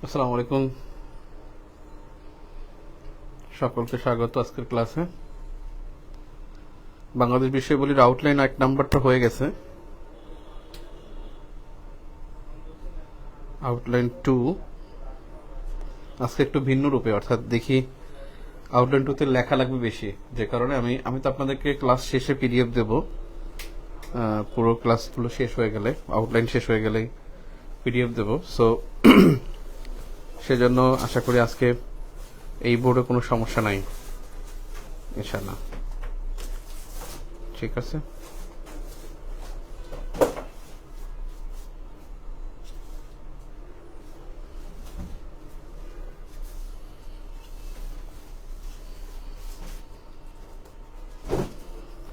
আসসালামু আলাইকুম, সকলকে স্বাগত আজকের ক্লাসে। বাংলাদেশ বিষয়বলির আউটলাইন 1 নাম্বারটা হয়ে গেছে। আউটলাইন 2 আজকে একটু ভিন্ন রূপে, অর্থাৎ দেখি আউটলাইন 2 তে লেখা লাগবে বেশি, যে কারণে আমি তো আপনাদেরকে ক্লাস শেষে পিডিএফ দেব। পুরো ক্লাসগুলো শেষ হয়ে গেলে, আউটলাইন শেষ হয়ে গেলেই পিডিএফ দেব। সো সেজন্য আশা করি আজকে এই বোর্ডে কোনো সমস্যা নাই ইনশাআল্লাহ। ঠিক আছে,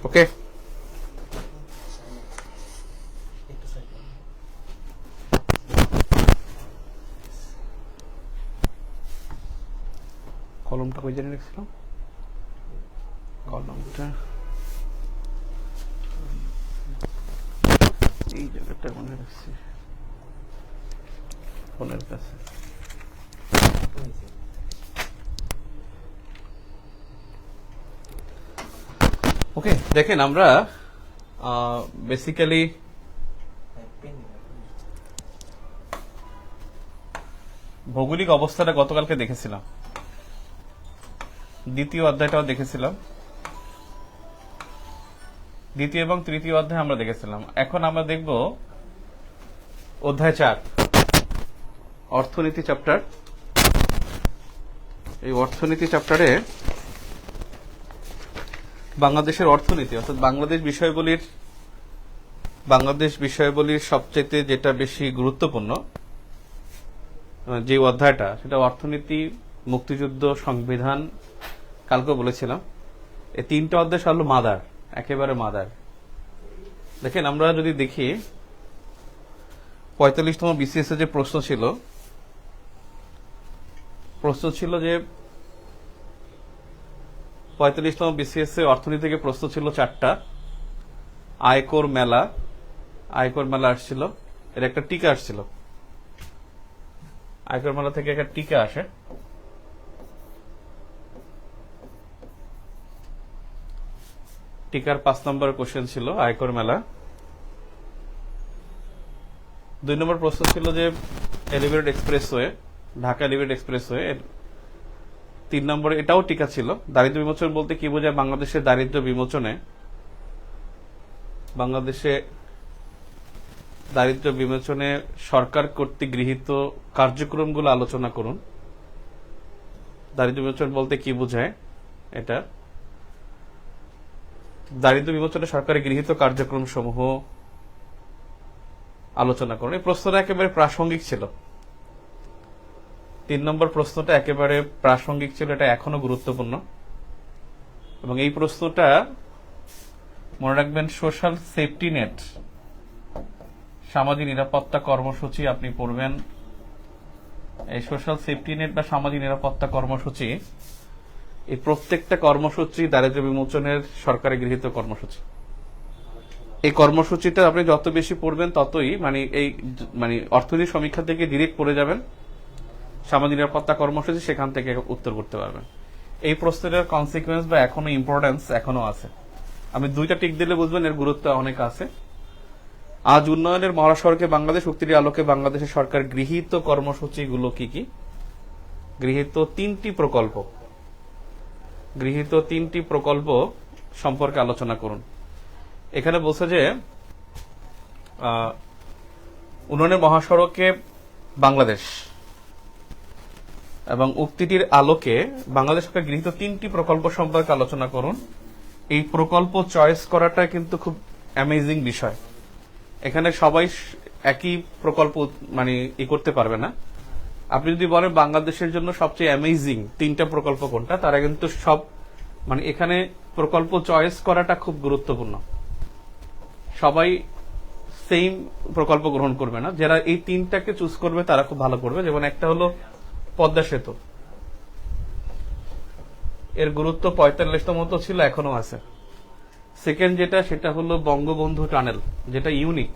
ওকে। কলমটা কই জানি রাখছিলাম, কলমটা এই জায়গাটা মনে রাখছি, ফোনের কাছে। ওকে, দেখেন আমরা বেসিক্যালি ভৌগোলিক অবস্থাটা গতকালকে দেখেছিলাম, দ্বিতীয় অধ্যায়টাও দেখেছিলাম, দ্বিতীয় এবং তৃতীয় অধ্যায় আমরা দেখেছিলাম। এখন আমরা দেখব অধ্যায় 4, অর্থনীতি চ্যাপ্টার। এই অর্থনীতি চ্যাপ্টারে বাংলাদেশের অর্থনীতি, অর্থাৎ বাংলাদেশ বিষয়বলির সবচেয়ে যেটা বেশি গুরুত্বপূর্ণ যে অধ্যায়টা, সেটা অর্থনীতি, মুক্তিযুদ্ধ, সংবিধান। কালকে বলেছিলাম এই 3টা অধ্যায় হলো মাদার, একেবারে মাদার। দেখেন আমরা যদি দেখি 45তম বিসিএস যে প্রশ্ন ছিল যে 45তম বিসিএস অর্থনীতি থেকে প্রশ্ন ছিল 4টা। আয়কর মেলা আসছিল, এর একটা টিকা আসছিল, আয়কর মেলা থেকে একটা টিকা আসে। টিকার 5 নম্বর কোশ্চেন ছিল আয়কর মেলা। 2 নম্বর প্রশ্ন ছিল যে elevated expressway, Dhaka elevated expressway. 3 নম্বরে এটাও টিকা ছিল, দারিদ্র্য বিমোচন বলতে কি বোঝায়। বাংলাদেশের দারিদ্র্য বিমোচনে সরকার কর্তৃক গৃহীত কার্যক্রমগুলো আলোচনা করুন। দারিদ্র্য বিমোচন বলতে কি বোঝায়, এটা দারিদ্র্য বিমোচনে সরকারের গৃহীত কার্যক্রম সমূহ আলোচনা করুন। এই প্রশ্নটা একেবারে প্রাসঙ্গিক ছিল। 3 নম্বর প্রশ্নটা একেবারে প্রাসঙ্গিক ছিল, এটা এখনো গুরুত্বপূর্ণ। এবং এই প্রশ্নটা মনে রাখবেন, সোশ্যাল সেফটি নেট, সামাজিক নিরাপত্তা কর্মসূচি আপনি পড়বেন। এই সোশ্যাল সেফটি নেট বা সামাজিক নিরাপত্তা কর্মসূচি, এই প্রত্যেকটা কর্মসূচি দারিদ্র্য বিমোচনের সরকারের গৃহীত কর্মসূচি। এই কর্মসূচিটা আপনি যত বেশি পড়বেন ততই মানে অর্থনীতি সমীক্ষা থেকে ডিরেক্ট পড়ে যাবেন, সামাজিক নিরাপত্তা কর্মসূচি, সেখান থেকে উত্তর করতে পারবেন। এই প্রশ্নের কনসিকুয়েন্স বা এখনো ইম্পর্টেন্স এখনো আছে। আমি 2টা টিক দিলে বুঝবেন এর গুরুত্ব অনেক আছে। আজ উন্নয়নের মহাসড়কে বাংলাদেশ, উক্তির আলোকে বাংলাদেশের সরকার গৃহীত কর্মসূচিগুলো কি কি। গৃহীত 3টি প্রকল্প সম্পর্কে আলোচনা করুন। এখানে বলছে যে উন্নয়নের মহাসড়কে বাংলাদেশ এবং উক্তিটির আলোকে বাংলাদেশ সরকার গৃহীত 3টি প্রকল্প সম্পর্কে আলোচনা করুন। এই প্রকল্প চয়েস করাটা কিন্তু খুব অ্যামেজিং বিষয়। এখানে সবাই একই প্রকল্প করতে পারবে না। আপনি যদি বলেন বাংলাদেশের জন্য সবচেয়ে অ্যামেজিং 3টা প্রকল্প কোনটা, তারা কিন্তু সব এখানে প্রকল্প চয়েস করাটা খুব গুরুত্বপূর্ণ। সবাই সেম প্রকল্প গ্রহণ করবে না, যারা এই 3টাকে চুজ করবে তারা খুব ভালো করবে। যেমন একটা হলো পদ্মা সেতু, এর গুরুত্ব 45তম তো ছিল, এখনো আছে। সেকেন্ড সেটা হলো বঙ্গবন্ধু টানেল, যেটা ইউনিক,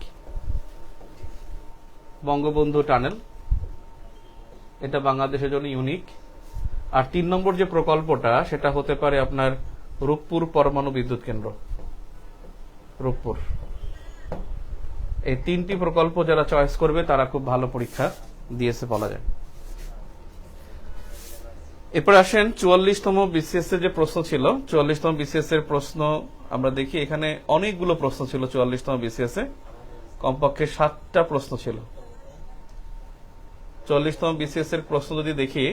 বঙ্গবন্ধু টানেল। এটা বাংলাদেশের জন্য ইউনিক। আর 3 নম্বর যে প্রকল্পটা সেটা হতে পারে আপনার রূপপুর পরমাণু বিদ্যুৎ কেন্দ্র, রূপপুর। এই 3টি প্রকল্প যারা চয়েস করবে তারা খুব ভালো পরীক্ষা দিয়েছে বলা যায়। এরপর আসেন 44তম বিসিএস এর যে প্রশ্ন ছিল, 44তম বিসিএস এর প্রশ্ন আমরা দেখি। এখানে অনেকগুলো প্রশ্ন ছিল 44তম বিসিএস এ, কমপক্ষে 7টা প্রশ্ন ছিল। 44তম বিসিএস এর প্রশ্ন যদি দেখি,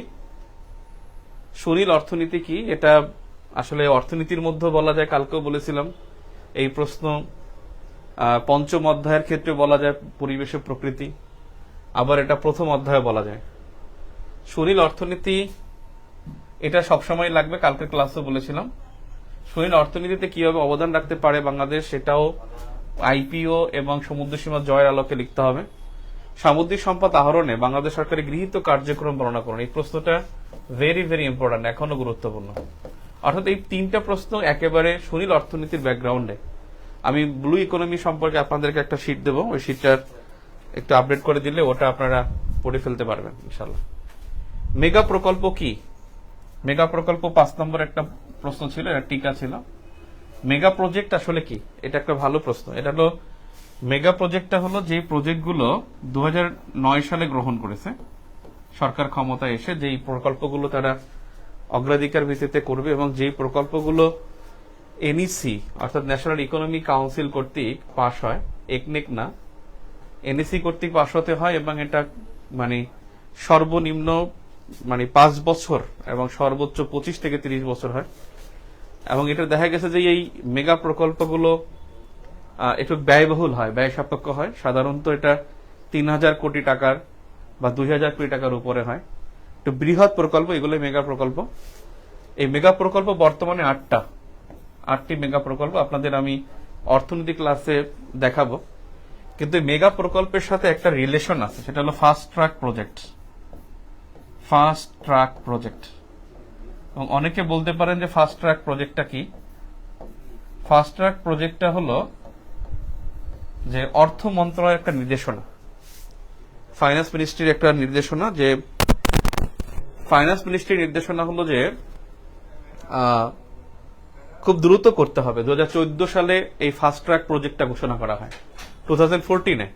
সুনীল অর্থনীতি কি, এটা আসলে অর্থনীতির মধ্যে বলা যায়, কালকেও বলেছিলাম এই প্রশ্ন পঞ্চম অধ্যায়ের ক্ষেত্রে বলা যায় পরিবেশ ও প্রকৃতি, আবার এটা প্রথম অধ্যায়ে বলা যায়। সুনীল অর্থনীতি এটা সবসময় লাগবে, কালকের ক্লাসে বলেছিলাম। সুনীল অর্থনীতিতে কিভাবে অবদান রাখতে পারে বাংলাদেশ, সেটাও আইপিও এবং সমুদ্র সীমা জয়ের আলোকে লিখতে হবে। সামুদ্রিক সম্পদ আহরণে বাংলাদেশ সরকারের গৃহীত কার্যক্রম বর্ণনা করুন। এই প্রশ্নটা ভেরি ভেরি ইম্পর্টেন্ট, এখনো গুরুত্বপূর্ণ। অর্থাৎ এই 3টা প্রশ্ন একেবারে সুনীল অর্থনীতির ব্যাকগ্রাউন্ডে। আমি ব্লু ইকোনমি সম্পর্কে আপনাদেরকে একটা শীট দেবো, ওই শীটটার একটু আপডেট করে দিলে ওটা আপনারা পড়ে ফেলতে পারবেন ইনশাল্লাহ। মেগা প্রকল্প কি? মেগা প্রকল্প 5 নম্বর একটা প্রশ্ন ছিল, এটা টিকা ছিল। মেগা প্রজেক্ট আসলে কি, এটা একটা ভালো প্রশ্ন। এটা হলো মেগা প্রজেক্টটা হলো যে প্রজেক্টগুলো 2009 সালে গ্রহণ করেছে সরকার ক্ষমতায় এসে, যেই প্রকল্পগুলো তারা অগ্রাধিকার ভিত্তিতে করবে এবং যেই প্রকল্পগুলো এনইসি অর্থাৎ ন্যাশনাল ইকোনমিক কাউন্সিল কর্তৃক পাশ হয়, একনেক না, এনইসি কর্তৃক পাশ হতে হয় এবং এটা মানে সর্বনিম্ন 5 বছর এবং সর্বোচ্চ 25 থেকে 30 বছর হয়। এবং এটা দেখা গেছে যে এই মেগা প্রকল্পগুলো একটু ব্যয়বহুল হয়, ব্যয় সাপেক্ষ হয়। সাধারণত এটা 3000 কোটি টাকার বা 2000 কোটি টাকার উপরে হয়। একটু বৃহৎ প্রকল্প, এগুলো মেগা প্রকল্প। এই মেগা প্রকল্প বর্তমানে 8টি মেগা প্রকল্প আপনাদের আমি অর্থনীতি ক্লাসে দেখাবো। কিন্তু মেগা প্রকল্পের সাথে একটা রিলেশন আছে, সেটা হলো fast track project. Fast track project, এবং অনেকে বলতে পারেন যে ফাস্ট ট্র্যাক প্রজেক্টটা কি। ফাস্ট ট্র্যাক প্রজেক্টটা হলো যে অর্থ মন্ত্রণালয়ের একটা নির্দেশনা, ফাইন্যান্স মিনিস্ট্রির একটা নির্দেশনা, যে ফাইন্যান্স মিনিস্ট্রির নির্দেশনা হলো যে খুব দ্রুত করতে হবে। 2014 সালে এই ফাস্ট ট্র্যাক প্রজেক্টটা ঘোষণা করা হয়, 2014-এ।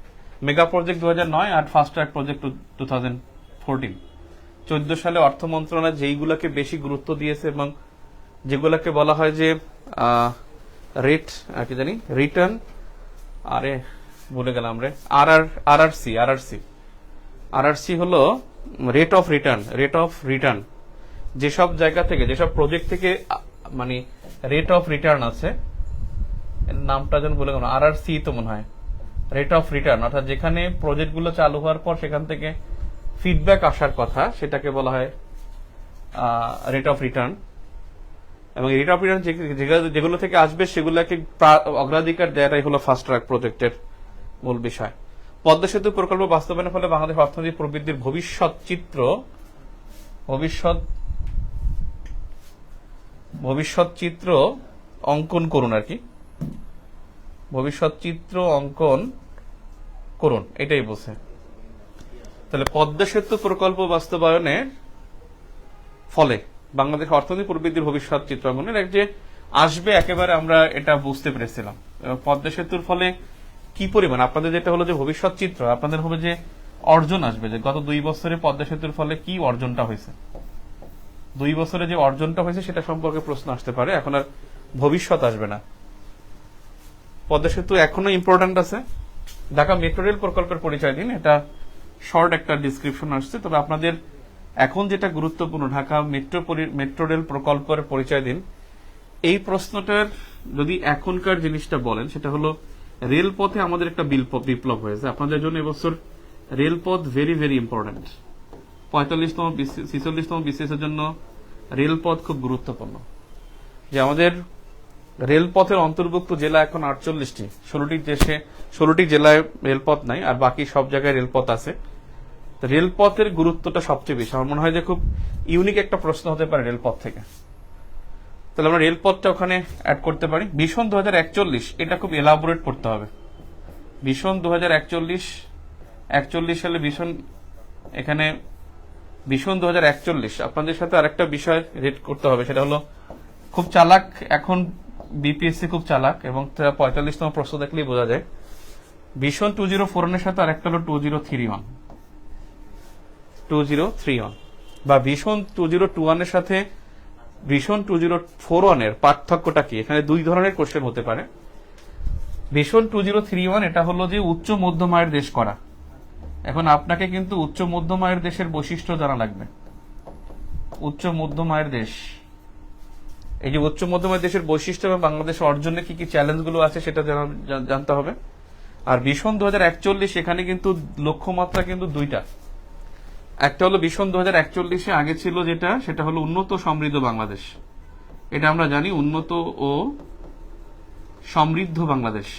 মেগা প্রজেক্ট 2009 আর ফাস্ট ট্র্যাক প্রজেক্ট 2014। 14 সালে অর্থ মন্ত্রণালয় যেইগুলোকে বেশি গুরুত্ব দিয়েছে এবং যেগুলোকে বলা হয় যে রেট কি জানি রিটার্ন, আরে ভুলে গেলাম রে, আরআরসি হলো রেট অফ রিটার্ন। যেসব জায়গা থেকে, যেসব প্রজেক্ট থেকে মানে রেট অফ রিটার্ন আছে, নামটা যেন ভুলে গেলাম, আরআরসি তো মনে হয়, রেট অফ রিটার্ন। অর্থাৎ যেখানে প্রজেক্টগুলো চালু হওয়ার পর সেখান থেকে ফিডব্যাক আসার কথা, সেটাকে বলা হয় রেট অফ রিটার্ন। এবং রেট অফ রিটার্ন যেগুলো থেকে আসবে সেগুলোকে অগ্রাধিকার দেওয়াটাই হলো ফাস্ট ট্র্যাক প্রজেক্টের মূল বিষয়। পদ্মা সেতু প্রকল্প বাস্তবায়নের ফলে বাংলাদেশ অর্থনৈতিক প্রবৃদ্ধির ভবিষ্যৎ চিত্র অঙ্কন করুন আর কি, ভবিষ্যৎ চিত্র অঙ্কন করুন, এটাই বলছে। তাহলে পদ্মা সেতু প্রকল্প বাস্তবায়নের ফলে বাংলাদেশ অর্থনৈতিক প্রবৃদ্ধির ভবিষ্যৎ চিত্র অঙ্কনের যে আসবে একেবারে আমরা এটা বুঝতে পেরেছিলাম। পদ্মা সেতুর ফলে কি পরিমাণ, আপনাদের যেটা হলো যে ভবিষ্যৎ চিত্র, আপনাদের হবে যে অর্জন আসবে, যে গত 2 বছরে পদ্মা সেতুর ফলে কি অর্জনটা হয়েছে, 2 বছরে যে অর্জনটা হয়েছে সেটা সম্পর্কে প্রশ্ন আসতে পারে। এখন আর ভবিষ্যৎ আসবে না। পদ্মা সেতু এখনো ইম্পর্টেন্ট আছে। ঢাকা মেট্রো রেল প্রকল্পের পরিচয় দিন, এটা শর্ট একটা ডিসক্রিপশন আসছে, তবে আপনাদের এখন যেটা গুরুত্বপূর্ণ, ঢাকা মেট্রো রেল প্রকল্পের পরিচয় দিন। এই প্রশ্নটার যদি এখনকার জিনিসটা বলেন, সেটা হলো রেলপথে আমাদের একটা বিপ্লব হয়েছে। আপনাদের জন্য এবছর রেলপথ ভেরি ভেরি ইম্পর্টেন্ট। 46তম বিসিএস এর জন্য রেলপথ খুব গুরুত্বপূর্ণ। যে আমাদের রেলপথের অন্তর্ভুক্ত জেলা এখন 48টি, 16টি জেলায় রেলপথ নাই, আর বাকি সব জায়গায় রেলপথ আছে। রেলপথের গুরুত্বটা সবচেয়ে বেশি। আমার মনে হয় যে খুব ইউনিক একটা প্রশ্ন হতে পারে রেলপথ থেকে। তাহলে আমরা রেলপথটা ওখানে অ্যাড করতে পারি। ভিশন 2041, এটা খুব এলাবোরেট করতে হবে। ভিশন 2041 সালে ভিশন, এখানে ভীষণ 2041 আপনাদের সাথে আরেকটা বিষয় রেড করতে হবে, সেটা হলো খুব চালাক এখন বিপিএসসি, খুব চালাক, এবং 45তম প্রশ্ন দেখলেই বোঝা যায়। ভীষণ 2041 এর সাথে আরেকটা হলো 2031 বা ভীষণ 2021 এর সাথে ভীষণ 2041 এর পার্থক্যটা কি? এখানে দুই ধরনের কোশ্চেন হতে পারে। ভীষণ 2031 এটা হলো যে উচ্চ মধ্যম আয়ের দেশ করা। এখন আপনাকে কিন্তু উচ্চ মধ্যম আয়ের দেশের বৈশিষ্ট্য জানা লাগবে। উচ্চ মধ্যম আয়ের দেশ, এই যে উচ্চ মধ্যম আয়ের দেশের বৈশিষ্ট্য এবং বাংলাদেশ অর্জনে কি কি চ্যালেঞ্জগুলো আছে সেটা জানতে হবে। আর ভীষণ 2041 এখানে কিন্তু লক্ষ্যমাত্রা কিন্তু দুইটা। একটা হলো ভীষণ 2041 আগে ছিল যেটা, সেটা হলো উন্নত সমৃদ্ধ বাংলাদেশ। এটা আমরা জানি, উন্নত ও সমৃদ্ধ বাংলাদেশ।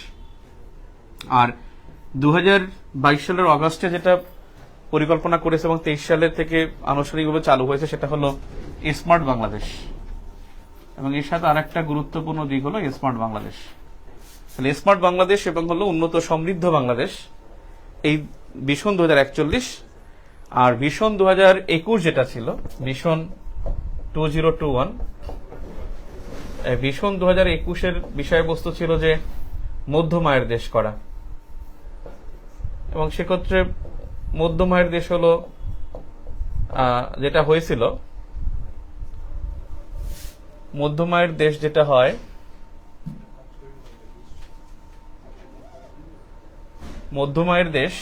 আর 2022 সালের অগাস্টে যেটা পরিকল্পনা করেছে এবং 23 সালের থেকে আনুষ্ঠানিকভাবে চালু হয়েছে সেটা হলো স্মার্ট বাংলাদেশ। এবং এর সাথে আরেকটা গুরুত্বপূর্ণ দিক হলো স্মার্ট বাংলাদেশ। তাহলে স্মার্ট বাংলাদেশ এবং হলো উন্নত সমৃদ্ধ বাংলাদেশ, এই ভীষণ 2041। আর ভীষণ 2021 যেটা ছিল ভীষণ 2021, ভীষণ 2021 বিষয়বস্তু ছিল যে মধ্যম আয়ের দেশ করা, এবং সেক্ষেত্রে মধ্যম আয়ের দেশ হলো যেটা হয়েছিল, মধ্যম আয়ের দেশ যেটা হয় মধ্যম আয়ের দেশ,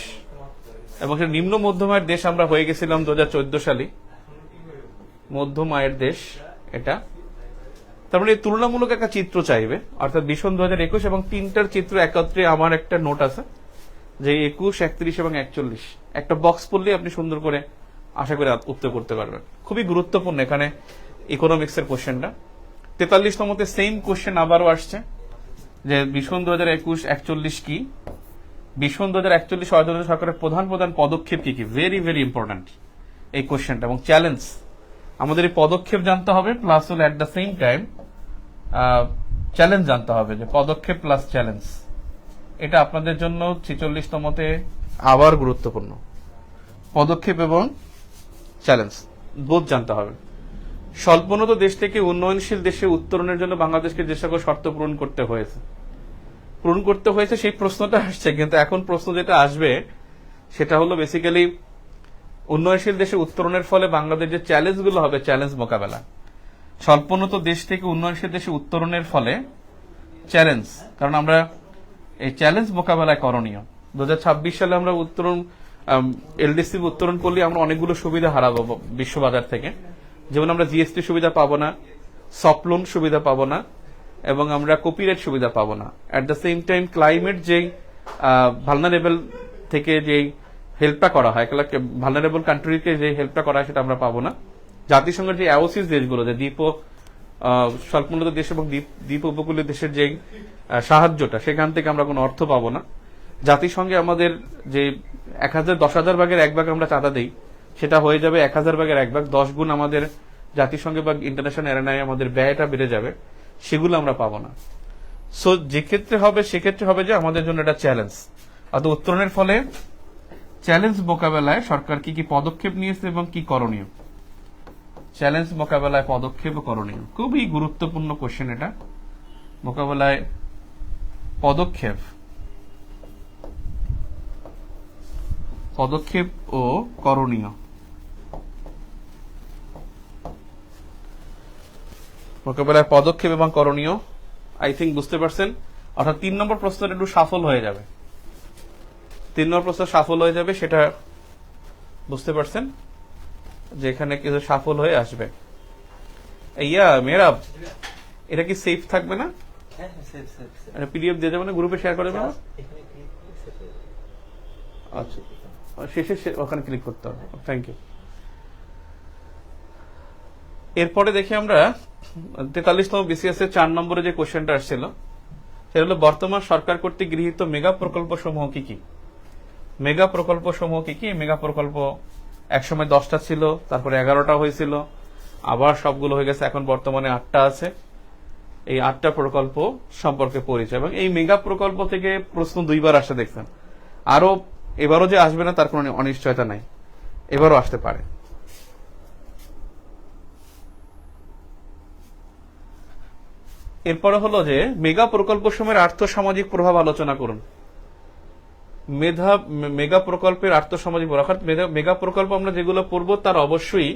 এবং নিম্ন মধ্যম আয়ের দেশ আমরা হয়ে গেছিলাম 2014 সালে মধ্যম আয়ের দেশ এটা। তারপরে তুলনামূলক একটা চিত্র চাইবে, অর্থাৎ ভীষণ 2021 এবং তিনটার চিত্র একত্রে আমার একটা নোট আছে যে 21, 31 এবং 41 একটা বক্স পড়লে আপনি সুন্দর করে আশা করে উত্তর করতে পারবেন। খুবই গুরুত্বপূর্ণ এখানে ইকোনমিক্স এর কোশ্চেনটা। 43তমতে সেম কোশ্চেন আবারও আসছে যে ভীষণ 2021, 41 কি, ভীষণ 2041 অর্থনৈতিক সরকারের প্রধান প্রধান পদক্ষেপ কি কি। ভেরি ভেরি ইম্পর্টেন্ট এই কোশ্চেনটা, এবং চ্যালেঞ্জ। আমাদের এই পদক্ষেপ জানতে হবে প্লাস হলো at the same time challenge জানতে হবে, যে পদক্ষেপ প্লাস চ্যালেঞ্জ এটা আপনাদের জন্য 46তমতে আবার গুরুত্বপূর্ণ। পদক্ষেপ এবং চ্যালেঞ্জ বোধ জানতে হবে। স্বল্পোন্নত দেশ থেকে উন্নয়নশীল দেশে উত্তরণের জন্য বাংলাদেশকে যে সকল শর্ত পূরণ করতে হয়েছে সেই প্রশ্নটা আসছে, কিন্তু এখন প্রশ্ন যেটা আসবে সেটা হলো বেসিক্যালি উন্নয়নশীল দেশে উত্তরণের ফলে বাংলাদেশ যে চ্যালেঞ্জগুলো হবে, চ্যালেঞ্জ মোকাবেলা। স্বল্পোন্নত দেশ থেকে উন্নয়নশীল দেশে উত্তরণের ফলে চ্যালেঞ্জ, কারণ আমরা এই চ্যালেঞ্জ মোকাবেলায় করণীয়। 2026 সালে আমরা উত্তরণ এলডিসি উত্তরণ করলে আমরা অনেকগুলো সুবিধা হারাবো বিশ্ববাজার থেকে, যেমন আমরা জিএসটি সুবিধা পাবো না, সফট লোন সুবিধা পাবো না, এবং আমরা কপিরাইট সুবিধা পাবো না। At the same time climate যেই ভালনারেবল থেকে যেই হেল্পটা করা হয়, ভালনারেবল কান্ট্রিকে যে হেল্পটা করা হয় সেটা আমরা পাবো না। জাতিসংঘের যে অ্যাওসিস দেশগুলো, যে দ্বীপ ও স্বল্পোন্নত দেশ এবং দ্বীপ উপকূলীয় দেশের যে সাহায্যটা, সেখান থেকে আমরা কোনো অর্থ পাবো না। জাতিসংঘে আমাদের যে 10,000 ভাগের 1 ভাগ আমরা চাঁদা দেই, সেটা হয়ে যাবে 1000 ভাগের 1 ভাগ, 10 গুণ আমাদের জাতিসংঘে বা ইন্টারন্যাশনাল এরেনায় আমাদের ব্যয়টা বেড়ে যাবে, সেগুলো আমরা পাবো না। সো সেক্ষেত্রে হবে যে আমাদের জন্য এটা চ্যালেঞ্জ। অর্থাৎ উত্তরণের ফলে চ্যালেঞ্জ মোকাবেলায় সরকার কি কি পদক্ষেপ নিয়েছে এবং কি করণীয়। চ্যালেঞ্জ মোকাবেলায় পদক্ষেপ ও করণীয় খুবই গুরুত্বপূর্ণ কোশ্চেন এটা। মোকাবেলায় পদক্ষেপ ও করণীয়। মোকাবেলায় পদক্ষেপ এবং করণীয়, আই থিঙ্ক বুঝতে পারছেন। অর্থাৎ 3 নম্বর প্রশ্নটা একটু সাফল হয়ে যাবে, 3 নম্বর প্রশ্ন সাফল হয়ে যাবে, সেটা বুঝতে পারছেন যে এখানে কিছু সাফল হয়ে আসবে। ইয়া মেরাব, এটা কি সেফ থাকবে না? পিডিএফ দিয়ে যাবে না, গ্রুপে শেয়ার করে দেবো। আচ্ছা, শেষে ওখানে ক্লিক করতে হবে। Thank you. এরপরে দেখি আমরা 43তম বিসিএস এর 4 নম্বরে যে কোশ্চেনটা আসছিল সেটা হলো বর্তমান সরকার কর্তৃক গৃহীত মেগা প্রকল্প সমূহ কি কি। মেগা প্রকল্প সমূহ কি কি? মেগা প্রকল্প একসময় 10টা ছিল, তারপরে 11টা হয়েছিল, আবার সবগুলো হয়ে গেছে, এখন বর্তমানে 8টা আছে। এই 8টা প্রকল্প সম্পর্কে পরিচয়, এবং এই মেগা প্রকল্প থেকে প্রশ্ন 2বার আসে দেখছেন। আরো এবারও যে আসবে না তার কোনো অনিশ্চয়তা নাই, এবারও আসতে পারে। এরপরে হলো যে মেগা প্রকল্প সময়ের আর্থসামাজিক প্রভাব আলোচনা করুন। মেগা প্রকল্পের আর্থসামাজিক প্রভাব, অর্থাৎ মেগা প্রকল্প আমরা যেগুলো পড়ব তার অবশ্যই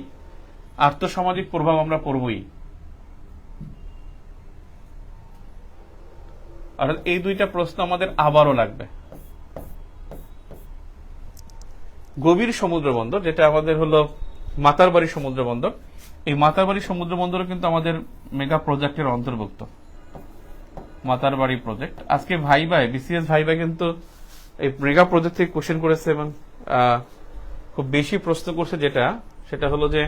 আর্থসামাজিক প্রভাব আমরা পড়বই। অর্থাৎ এই দুইটা প্রশ্ন আমাদের আবারও লাগবে। গভীর সমুদ্র বন্দর, যেটা আমাদের হলো মাতারবাড়ি সমুদ্র বন্দর, এই মাতারবাড়ি সমুদ্র বন্দরও কিন্তু আমাদের মেগা প্রজেক্টের অন্তর্ভুক্ত। মাতারবাড়ি প্রজেক্ট আজকে ভাইভাই, বিসিএস ভাইভাই কিন্তু এই মেগা প্রজেক্ট থেকে কোশ্চেন করেছে এবং খুব বেশি প্রশ্ন করছে, সেটা হলো যে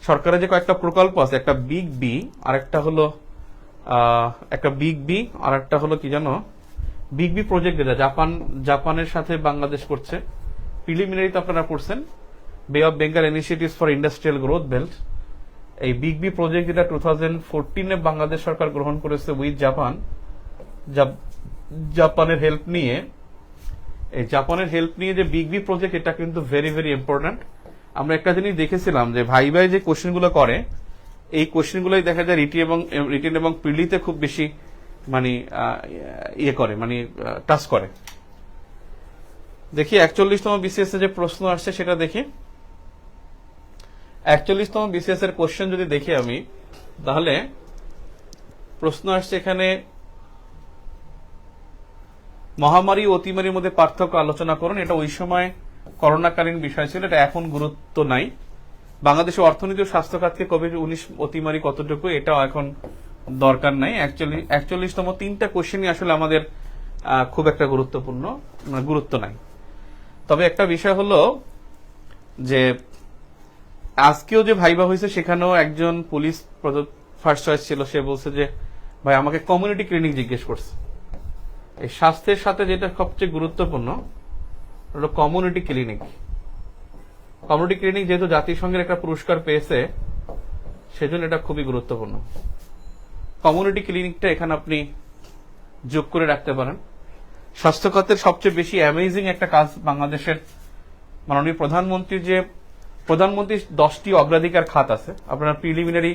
সরকারের যে কয়েকটা প্রকল্প আছে, একটা বিগ বি আর একটা হলো কি জানো, বিগ বি প্রজেক্ট, যেটা জাপানের সাথে বাংলাদেশ করছে। প্রিলিমিনারিতে আপনারা পড়ছেন বে of Bengal initiatives for industrial growth belt. এই বিগ বি প্রজেক্ট যেটা 2014 বাংলাদেশ সরকার গ্রহণ করেছে উইথ জাপানের হেল্প নিয়ে। এই জাপানের হেল্প নিয়ে যে বিগ বি প্রজেক্ট, এটা কিন্তু ভেরি ভেরি ইম্পর্টেন্ট। আমরা একটা জিনিস দেখেছিলাম যে ভাই যে কোশ্চেনগুলো করে, এই কোশ্চেনগুলোই দেখা যায় রিটেন এবং পিলিতে খুব বেশি মানে টাচ করে। দেখি 41তম বিসিএস যে প্রশ্ন আসছে সেটা দেখি। 41তম বিসিএস এর কোশ্চেন যদি দেখি আমি, তাহলে প্রশ্ন আসছে এখানে মহামারী ও অতিমারির মধ্যে পার্থক্য আলোচনা করুন। এটা ওই সময় করোনাকালীন বিষয় ছিল, এটা এখন গুরুত্ব নাই। বাংলাদেশের অর্থনীতি ও স্বাস্থ্য খাতকে কোভিড-19 অতিমারি কতটুকু, এটাও এখন দরকার নাই। 41তম 3টা কোশ্চেনই আসলে আমাদের খুব একটা গুরুত্ব নাই। তবে একটা বিষয় হলো যে আজকেও যে ভাইবা হয়েছে, সেখানেও একজন পুলিশ ফার্স্ট চয়েস ছিল, সে বলছে যে ভাই আমাকে কমিউনিটি ক্লিনিক জিজ্ঞেস করছে। এই স্বাস্থ্যের সাথে যেটা সবচেয়ে গুরুত্বপূর্ণ হলো কমিউনিটি ক্লিনিক। কমিউনিটি ক্লিনিক যেহেতু জাতিসংঘের একটা পুরস্কার পেয়েছে, সেজন্য এটা খুবই গুরুত্বপূর্ণ। কমিউনিটি ক্লিনিকটা এখানে আপনি যোগ করে রাখতে পারেন। স্বাস্থ্য খাতের সবচেয়ে বেশি অ্যামেজিং একটা কাজ বাংলাদেশের মাননীয় প্রধানমন্ত্রীর 10টি অগ্রাধিকার খাত আছে। আপনারা প্রিলিমিনারি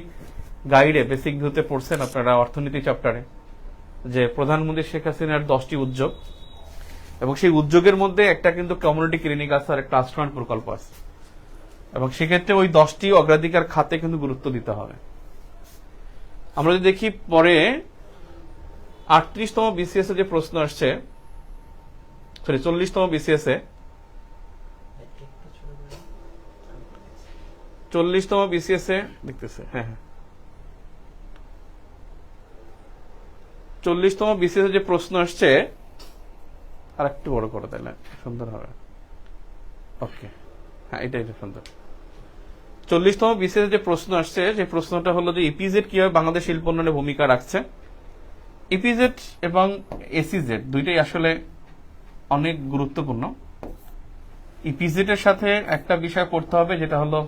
গাইডে বেসিক ভিউতে পড়ছেন, আপনারা অর্থনীতি চ্যাপ্টারে, যে প্রধানমন্ত্রী শেখ হাসিনার 10টি উদ্যোগ, এবং সেই উদ্যোগের মধ্যে একটা কিন্তু কমিউনিটি ক্লিনিক আছে আর একটা ট্রাস্ট প্রকল্প আছে, এবং সেক্ষেত্রে ওই 10টি অগ্রাধিকার খাতে কিন্তু গুরুত্ব দিতে হবে। আমরা যদি দেখি পরে 38তম বিসিএস যে প্রশ্ন আসছে, 40তম বিসিএস 40তম বিসিএস দেখতেছে, হ্যাঁ 40তম বিসিএস যে প্রশ্ন আসছে, আর একটু বড় করে তাইলে সুন্দর হবে। ওকে, হ্যাঁ এটা সুন্দর। 40তম বিসিএস যে প্রশ্ন আসছে, যে প্রশ্নটা হলো যে ইপিজেড কিভাবে বাংলাদেশ শিল্প উন্নয়নে ভূমিকা রাখছে। ইপিজেড এবং এসিজেড দুইটাই আসলে অনেক গুরুত্বপূর্ণ। ইপিজেড এর সাথে একটা বিষয় পড়তে হবে, যেটা হলো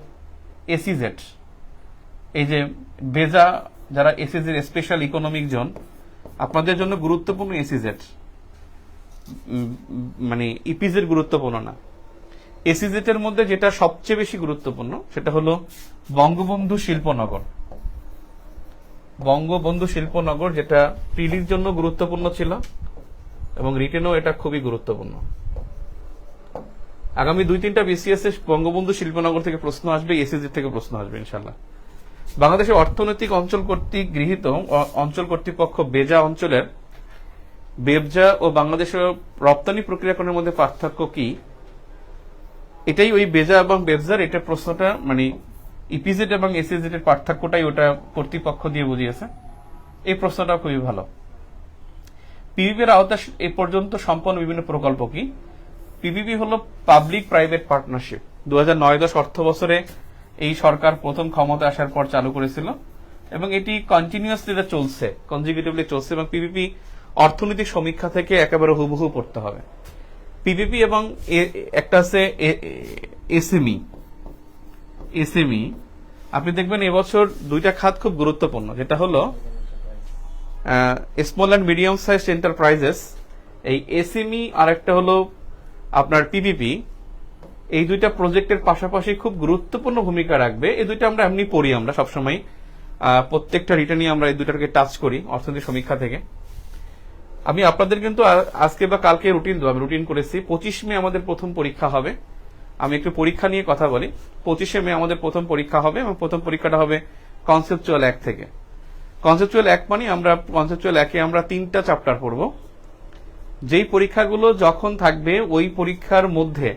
এসিজেড। এই যে বেজা যারা এসিজেড স্পেশাল ইকোনমিক জোন, আপনাদের জন্য গুরুত্বপূর্ণ এসিজেড, মানে ইপিজেড গুরুত্বপূর্ণ না। এসিজেড এর মধ্যে যেটা সবচেয়ে বেশি গুরুত্বপূর্ণ সেটা হলো বঙ্গবন্ধু শিল্পনগর। বঙ্গবন্ধু শিল্পনগর, যেটা প্রিলির জন্য গুরুত্বপূর্ণ ছিল এবং রিটেনও এটা খুবই গুরুত্বপূর্ণ। আগামী 2-3টা বিসিএস এ বঙ্গবন্ধু শিল্পনগর থেকে প্রশ্ন আসবে, এসিজেড থেকে প্রশ্ন আসবে ইনশাল্লাহ। বাংলাদেশের অর্থনৈতিক অঞ্চল কর্তৃক গৃহীত অঞ্চল কর্তৃপক্ষ বেজা অঞ্চলের বেবজা ও বাংলাদেশের রপ্তানি প্রক্রিয়াকরণের মধ্যে পার্থক্য কি? এটাই ওই বেজা এবং বেবজার, এটা প্রশ্নটা মানে ইপিজেড এবং এসিজেড এর পার্থক্যটাই ওটা কর্তৃপক্ষ দিয়ে বুঝিয়েছে। এই প্রশ্নটা খুবই ভালো। পিপিপি এর আওতায় এ পর্যন্ত সম্পন্ন বিভিন্ন প্রকল্প কি? পিপিপি হলো পাবলিক প্রাইভেট পার্টনারশিপ। 2009-10 অর্থ বছরে এই সরকার প্রথম ক্ষমতা আসার পর চালু করেছিল এবং এটি কন্টিনিউয়াসলি চলছে, কনজিকিউটিভলি চলছে, এবং পিপিপি অর্থনৈতিক সমীক্ষা থেকে একেবারে হুবহু পড়তে হবে। পিপিপি এবং একটা আছে এসএমই। আপনি দেখবেন এবছর 2টা খাত খুব গুরুত্বপূর্ণ, যেটা হলো small and medium size enterprises. এই এসএমই আর একটা হলো আপনার পিপিপি। এই 2টা প্রজেক্টের পাশাপাশি খুব গুরুত্বপূর্ণ ভূমিকা রাখবে। এই 2টা আমরা এমনি পড়ি, আমরা সবসময় প্রত্যেকটা রিটার্নই আমরা এই দুটাকে টাচ করি অর্থনৈতিক সমীক্ষা থেকে। আমি আপনাদের কিন্তু আজকে বা কালকে রুটিন দেবো, আমি রুটিন করেছি। 25 মে আমাদের প্রথম পরীক্ষা হবে। আমি একটু পরীক্ষা নিয়ে কথা বলি। 25 মে আমাদের প্রথম পরীক্ষা হবে এবং প্রথম পরীক্ষাটা হবে কনসেপচুয়াল 1 থেকে। কনসেপচুয়াল 1 মানে আমরা কনসেপচুয়াল 1-এ আমরা 3টা চ্যাপ্টার পড়ব। যেই পরীক্ষাগুলো যখন থাকবে ওই পরীক্ষার মধ্যে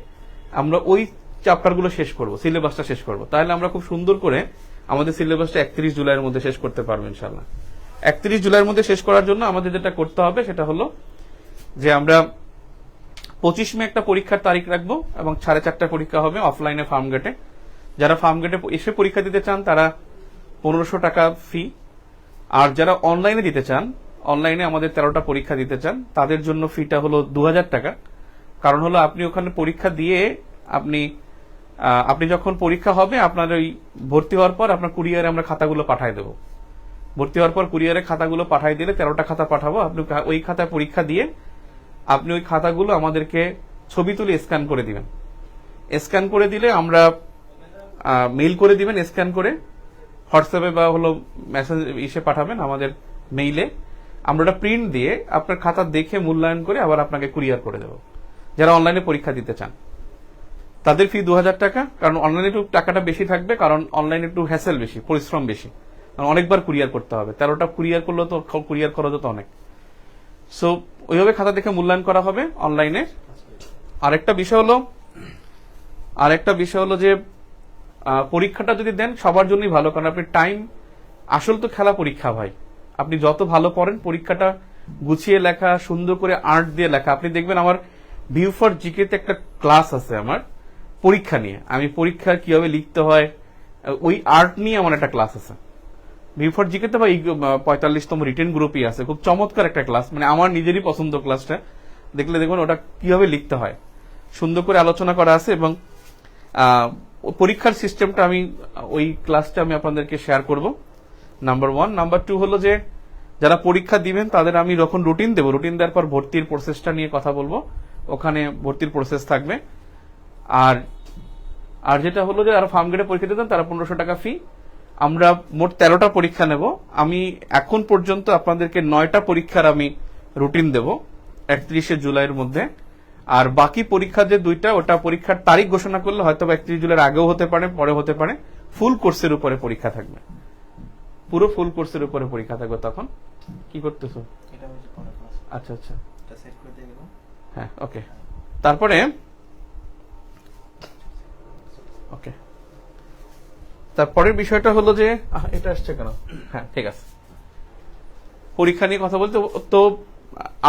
আমরা ওই চ্যাপ্টারগুলো শেষ করব, সিলেবাসটা শেষ করব। তাহলে আমরা খুব সুন্দর করে আমাদের সিলেবাসটা 31 জুলাইয়ের মধ্যে শেষ করতে পারবো ইনশাআল্লাহ। 31 জুলাইয়ের মধ্যে শেষ করার জন্য আমাদের যেটা করতে হবে সেটা হলো যে আমরা 25 মে একটা পরীক্ষার তারিখ রাখবো এবং 4:30 পরীক্ষা হবে অফলাইনে ফার্মগেটে। যারা ফার্মগেটে এসে পরীক্ষা দিতে চান তারা 1500 টাকা ফি, আর যারা অনলাইনে দিতে চান, অনলাইনে আমাদের 13টা পরীক্ষা দিতে চান, তাদের জন্য ফিটা হলো 2000 টাকা। কারণ হলো আপনি ওখানে পরীক্ষা দিয়ে আপনি যখন পরীক্ষা হবে আপনার ওই ভর্তি হওয়ার পর আপনার কুরিয়ারে আমরা খাতাগুলো পাঠিয়ে দেবো। ভর্তি হওয়ার পর কুরিয়ারে খাতাগুলো পাঠিয়ে দিলে 13টা খাতা পাঠাবো। আপনি ওই খাতায় পরীক্ষা দিয়ে আপনি ওই খাতাগুলো আমাদেরকে ছবি তুলে স্ক্যান করে দিবেন। স্ক্যান করে দিলে আমরা মেইল করে দিবেন, স্ক্যান করে হোয়াটসঅ্যাপে বা হলো মেসেজ এসে পাঠাবেন আমাদের মেইলে। আমরা ওটা প্রিন্ট দিয়ে আপনার খাতা দেখে মূল্যায়ন করে আবার আপনাকে কুরিয়ার করে দেবো। যারা অনলাইনে পরীক্ষা দিতে চান তাদের ফি 2000 টাকা। কারণ অনলাইনে একটু টাকাটা বেশি থাকবে, কারণ অনলাইনে একটু হ্যাসেল বেশি, পরিশ্রম বেশি, কারণ অনেকবার কুরিয়ার করতে হবে। 13টা কুরিয়ার করলে তো কুরিয়ার খরচ তো অনেক। সো ওইভাবে খাতা দেখে মূল্যায়ন করা হবে অনলাইনে। আরেকটা বিষয় হলো যে পরীক্ষাটা যদি দেন সবার জন্যই ভালো, কারণ আপনি টাইম, আসল তো খেলা পরীক্ষা ভাই। আপনি যত ভালো করেন পরীক্ষাটা গুছিয়ে লেখা, সুন্দর করে আর্ট দিয়ে লেখা। আপনি দেখবেন আমার ভিউ ফর জিকে তে একটা ক্লাস আছে আমার পরীক্ষা নিয়ে, আমি পরীক্ষা কিভাবে লিখতে হয় ওই আর্ট নিয়ে আমার একটা ক্লাস আছে ভিউ ফর জিকে তে। ভাই 45তম রিটেন গ্রুপই আছে, খুব চমৎকার একটা ক্লাস, মানে আমার নিজেরই পছন্দ ক্লাসটা। দেখলে দেখবেন ওটা কিভাবে লিখতে হয় সুন্দর করে আলোচনা করা আছে। এবং পরীক্ষার সিস্টেমটা আমি ওই ক্লাসটা আমি আপনাদেরকে শেয়ার করব, নাম্বার 1। নাম্বার 2 হলো যে যারা পরীক্ষা দিবেন তাদের আমি যখন রুটিন দেবো, রুটিন দেওয়ার পর ভর্তির প্রসেসটা নিয়ে কথা বলবো, ওখানে ভর্তির প্রসেস থাকবে। আর যেটা হলো যে যারা ফার্মগেটে পরীক্ষা দিতেন তারা 1500 টাকা ফি। আমরা মোট 13টা পরীক্ষা নেব। আমি এখন পর্যন্ত আপনাদেরকে 9টা পরীক্ষার আমি রুটিন দেব 31 জুলাইয়ের মধ্যে। আর বাকি পরীক্ষা যে 2টা, ওটা পরীক্ষার তারিখ ঘোষণা করলে হয়তো 31 জুলাইয়ের আগেও হতে পারে, পরে হতে পারে। ফুল কোর্সের উপরে পরীক্ষা থাকবে, পুরো ফুল কোর্সের উপরে পরীক্ষা থাকবে। তখন কি করতেছো? আচ্ছা আচ্ছা, হ্যাঁ ওকে। তারপরে তারপরের বিষয়টা হলো যে এটা আসছে কেন, হ্যাঁ ঠিক আছে, পরীক্ষা নিয়ে কথা বলতে। তো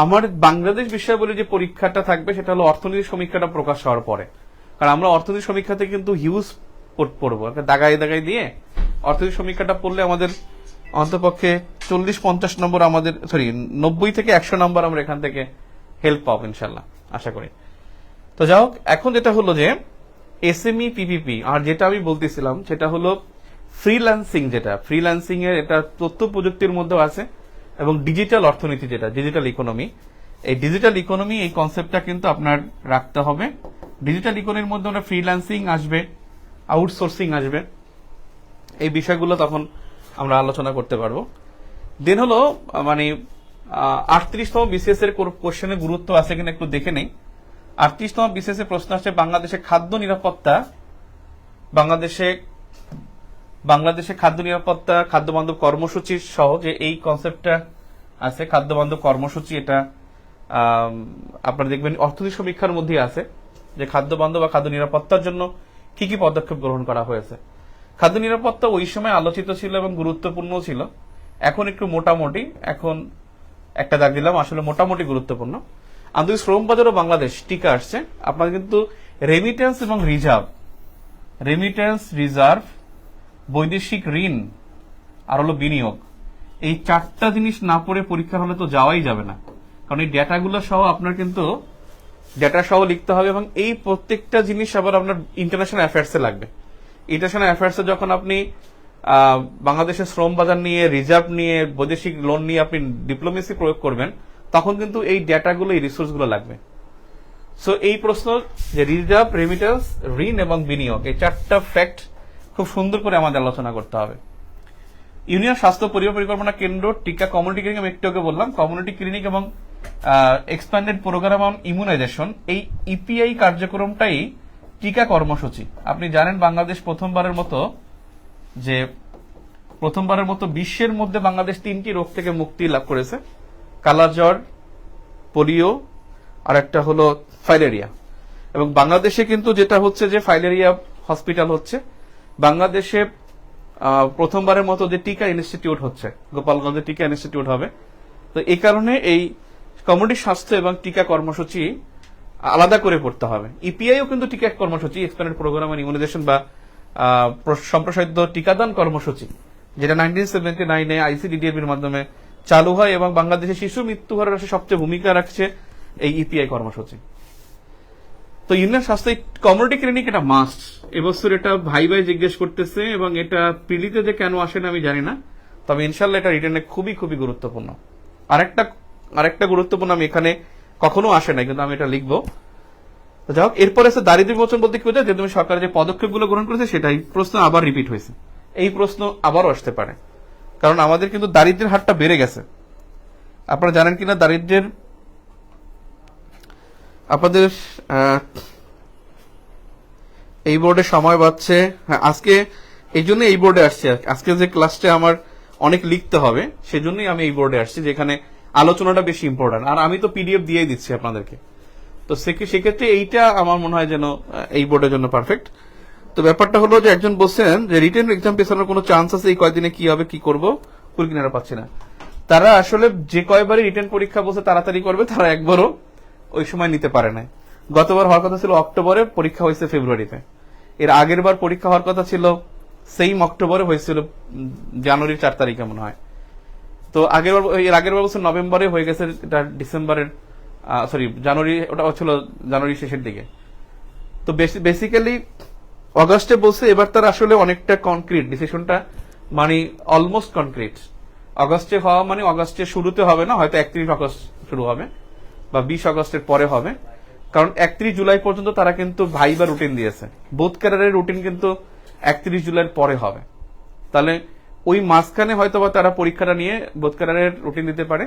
আমার বাংলাদেশ বিষয় বলে যে পরীক্ষাটা থাকবে সেটা হলো অর্থনৈতিক সমীক্ষাটা প্রকাশ হওয়ার পরে। কারণ আমরা অর্থনৈতিক সমীক্ষাতে কিন্তু হিউজ পড়বো, দাগাই দাগাই দিয়ে অর্থনৈতিক সমীক্ষাটা পড়লে আমাদের অন্তপক্ষে 40-50 নম্বর, আমাদের 90 থেকে 100 নম্বর আমরা এখান থেকে হেল্প পাবো ইনশাল্লাহ, আশা করি। তো যাই হোক, এখন যেটা হলো যে এসএমই পিপিপি, আর যেটা আমি বলতেছিলাম সেটা হলো ফ্রিল্যান্সিং। যেটা ফ্রিল্যান্সিং এর এটা তথ্য প্রযুক্তির মধ্যে আছে, এবং ডিজিটাল অর্থনীতি, যেটা ডিজিটাল ইকোনমি। এই ডিজিটাল ইকোনমি এই কনসেপ্টটা কিন্তু আপনার রাখতে হবে। ডিজিটাল ইকোনমির মধ্যে আমরা ফ্রিল্যান্সিং আসবে, আউটসোর্সিং আসবে, এই বিষয়গুলো তখন আমরা আলোচনা করতে পারবো। দেন হলো মানে 38তম বিসিএস এর কোশ্চেনের গুরুত্ব আছে কিনা একটু দেখে নেই। 38তম বিসিএস এর প্রশ্ন আসছে বাংলাদেশে খাদ্য নিরাপত্তা, বাংলাদেশে খাদ্য নিরাপত্তা, খাদ্য বান্ধব কর্মসূচি সহ যে এই কনসেপ্টটা আছে, খাদ্য বান্ধব কর্মসূচি। এটা আপনারা দেখবেন অর্থনৈতিক সমীক্ষার মধ্যে আছে যে খাদ্য বান্ধব বা খাদ্য নিরাপত্তার জন্য কি কি পদক্ষেপ গ্রহণ করা হয়েছে। খাদ্য নিরাপত্তা ওই সময় আলোচিত ছিল এবং গুরুত্বপূর্ণ ছিল, এখন একটু মোটামুটি, এখন একটা দাগ দিলাম, আসলে মোটামুটি গুরুত্বপূর্ণ। আন্তর্জাতিক শ্রম বাজার ও বাংলাদেশ টিকা আসছে। আপনাদের কিন্তু রেমিটেন্স এবং রিজার্ভ, বৈদেশিক ঋণ আর হলো বিনিয়োগ, এই 4টা জিনিস না পড়ে পরীক্ষা হলে তো যাওয়াই যাবে না। কারণ এই ডেটাগুলো সহ আপনার কিন্তু ডেটা সহ লিখতে হবে, এবং এই প্রত্যেকটা জিনিস আবার আপনার ইন্টারন্যাশনাল অ্যাফেয়ার্সে লাগবে। ইন্টারন্যাশনাল অ্যাফেয়ার্সে যখন আপনি বাংলাদেশের শ্রম বাজার নিয়ে, রিজার্ভ নিয়ে, বৈদেশিক লোন নিয়ে আপনি ডিপ্লোমেসি প্রয়োগ করবেন, তখন কিন্তু এই ডেটাগুলো, এই রিসোর্সগুলো লাগবে। সো এই প্রশ্ন যে রিজার্ভ, রেমিটেন্স, ঋণ এবং বিনিয়োগ, এই 4টা ফ্যাক্ট খুব সুন্দর করে আমাদের আলোচনা করতে হবে। ইউনিয়ন স্বাস্থ্য পরিবার পরিকল্পনা কেন্দ্র টিকা কমিউনিটি ক্লিনিক, আমি একটু আগে বললাম কমিউনিটি ক্লিনিক এবং এক্সপ্যান্ডেড প্রোগ্রাম অন ইমিউনাইজেশন, এই ইপিআই কার্যক্রমটাই টিকা কর্মসূচি। আপনি জানেন বাংলাদেশ প্রথমবারের মতো বিশ্বের মধ্যে বাংলাদেশ 3টি রোগ থেকে মুক্তি লাভ করেছে, কালাজ্বর, পোলিও, আর একটা হলো ফাইলেরিয়া। এবং বাংলাদেশে কিন্তু যেটা হচ্ছে যে ফাইলেরিয়া হসপিটাল হচ্ছে বাংলাদেশে প্রথমবারের মতো যে টিকা ইনস্টিটিউট হচ্ছে, গোপালগঞ্জে টিকা ইনস্টিটিউট হবে। তো এই কারণে এই কমিউনিটি স্বাস্থ্য এবং টিকা কর্মসূচি আলাদা করে পড়তে হবে। ইপিআইও কিন্তু টিকা কর্মসূচি, এক্সপ্যান্ডেড প্রোগ্রাম অন ইমিউনাইজেশন বা সম্প্রসারিত টিকাদান কর্মসূচি, যেটা 1979-এ আইসিডিডিএর মাধ্যমে চালু হয় এবং বাংলাদেশে শিশু মৃত্যুহারের সবচেয়ে ভূমিকা রাখছে এই ইপিআই কর্মসূচি। তো ইউনিয়ন স্বাস্থ্য কমিউনিটি ক্লিনিক এটা মাস্ট। এবছর এটা ভাই জিজ্ঞেস করতেছে এবং এটা পিলিতে যে কেন আসে না আমি জানি না, তবে ইনশাল্লাহ এটা রিটার্নে খুবই খুবই গুরুত্বপূর্ণ। আরেকটা গুরুত্বপূর্ণ, আমি এখানে কখনো আসে না কিন্তু আমি এটা লিখবো। যাই হোক, এরপরে আছে দারিদ্র্য বিমোচন বলতে কি বোঝায়, যে তুমি সরকার যে পদক্ষেপগুলো গ্রহণ করেছে সেটাই প্রশ্ন আবার রিপিট হয়েছে। এই প্রশ্ন আবারও আসতে পারে, কারণ আমাদের কিন্তু দারিদ্র্যের হারটা বেড়ে গেছে। আপনারা জানেন কিনা দারিদ্র্যের, আপনাদের এই বোর্ডে সময় পাচ্ছে, হ্যাঁ আজকে এই জন্য এই বোর্ডে আসছে। আজকে যে ক্লাসটা আমার অনেক লিখতে হবে সেজন্যই আমি এই বোর্ডে আসছি, যেখানে আলোচনাটা বেশি ইম্পর্টেন্ট। আর আমি তো পিডিএফ দিয়েই দিচ্ছি আপনাদেরকে, তো সেক্ষেত্রে এইটা আমার মনে হয় যেন এই বোর্ডের জন্য পারফেক্ট। তো ব্যাপারটা হলো যে একজন বলছেন যে রিটেন এক্সাম পেছানোর কোনো চান্স আছে, এই কয়দিনে কি হবে, কি করবো, কুল কিনারা পাচ্ছি না। তারা আসলে যে কয়বারই রিটেন পরীক্ষা বলছে তাড়াতাড়ি করবে, তারা একবারও ওই সময় নিতে পারে না। গতবার হওয়ার কথা ছিল অক্টোবরে, পরীক্ষা হয়েছে ফেব্রুয়ারিতে। এর আগের বার পরীক্ষা হওয়ার কথা ছিল সেম অক্টোবরে, হয়েছিল জানুয়ারির 4 তারিখে মনে হয়। তো এর আগের বার বছর নভেম্বরে হয়ে গেছে, এটা ডিসেম্বরের জানুয়ারি, ওটা ছিল জানুয়ারি শেষের দিকে। তো বেসিক্যালি অগাস্টে বলছে, এবার তার আসলে অনেকটা কনক্রিট ডিসিশনটা, মানে অলমোস্ট কনক্রিট। অগাস্টে হওয়া মানে অগাস্টের শুরুতে হবে না, হয়তো 31 আগস্ট শুরু হবে বা 20 আগস্টের পরে হবে, কারণ 31 জুলাই পর্যন্ত তারা কিন্তু ভাইবা রুটিন দিয়েছে। বোথ ক্যাডারের রুটিন কিন্তু 31 জুলাইয়ের পরে হবে। তাহলে ওই মাঝখানে হয়তো বা তারা পরীক্ষাটা নিয়ে বোথ ক্যাডারের রুটিন দিতে পারে।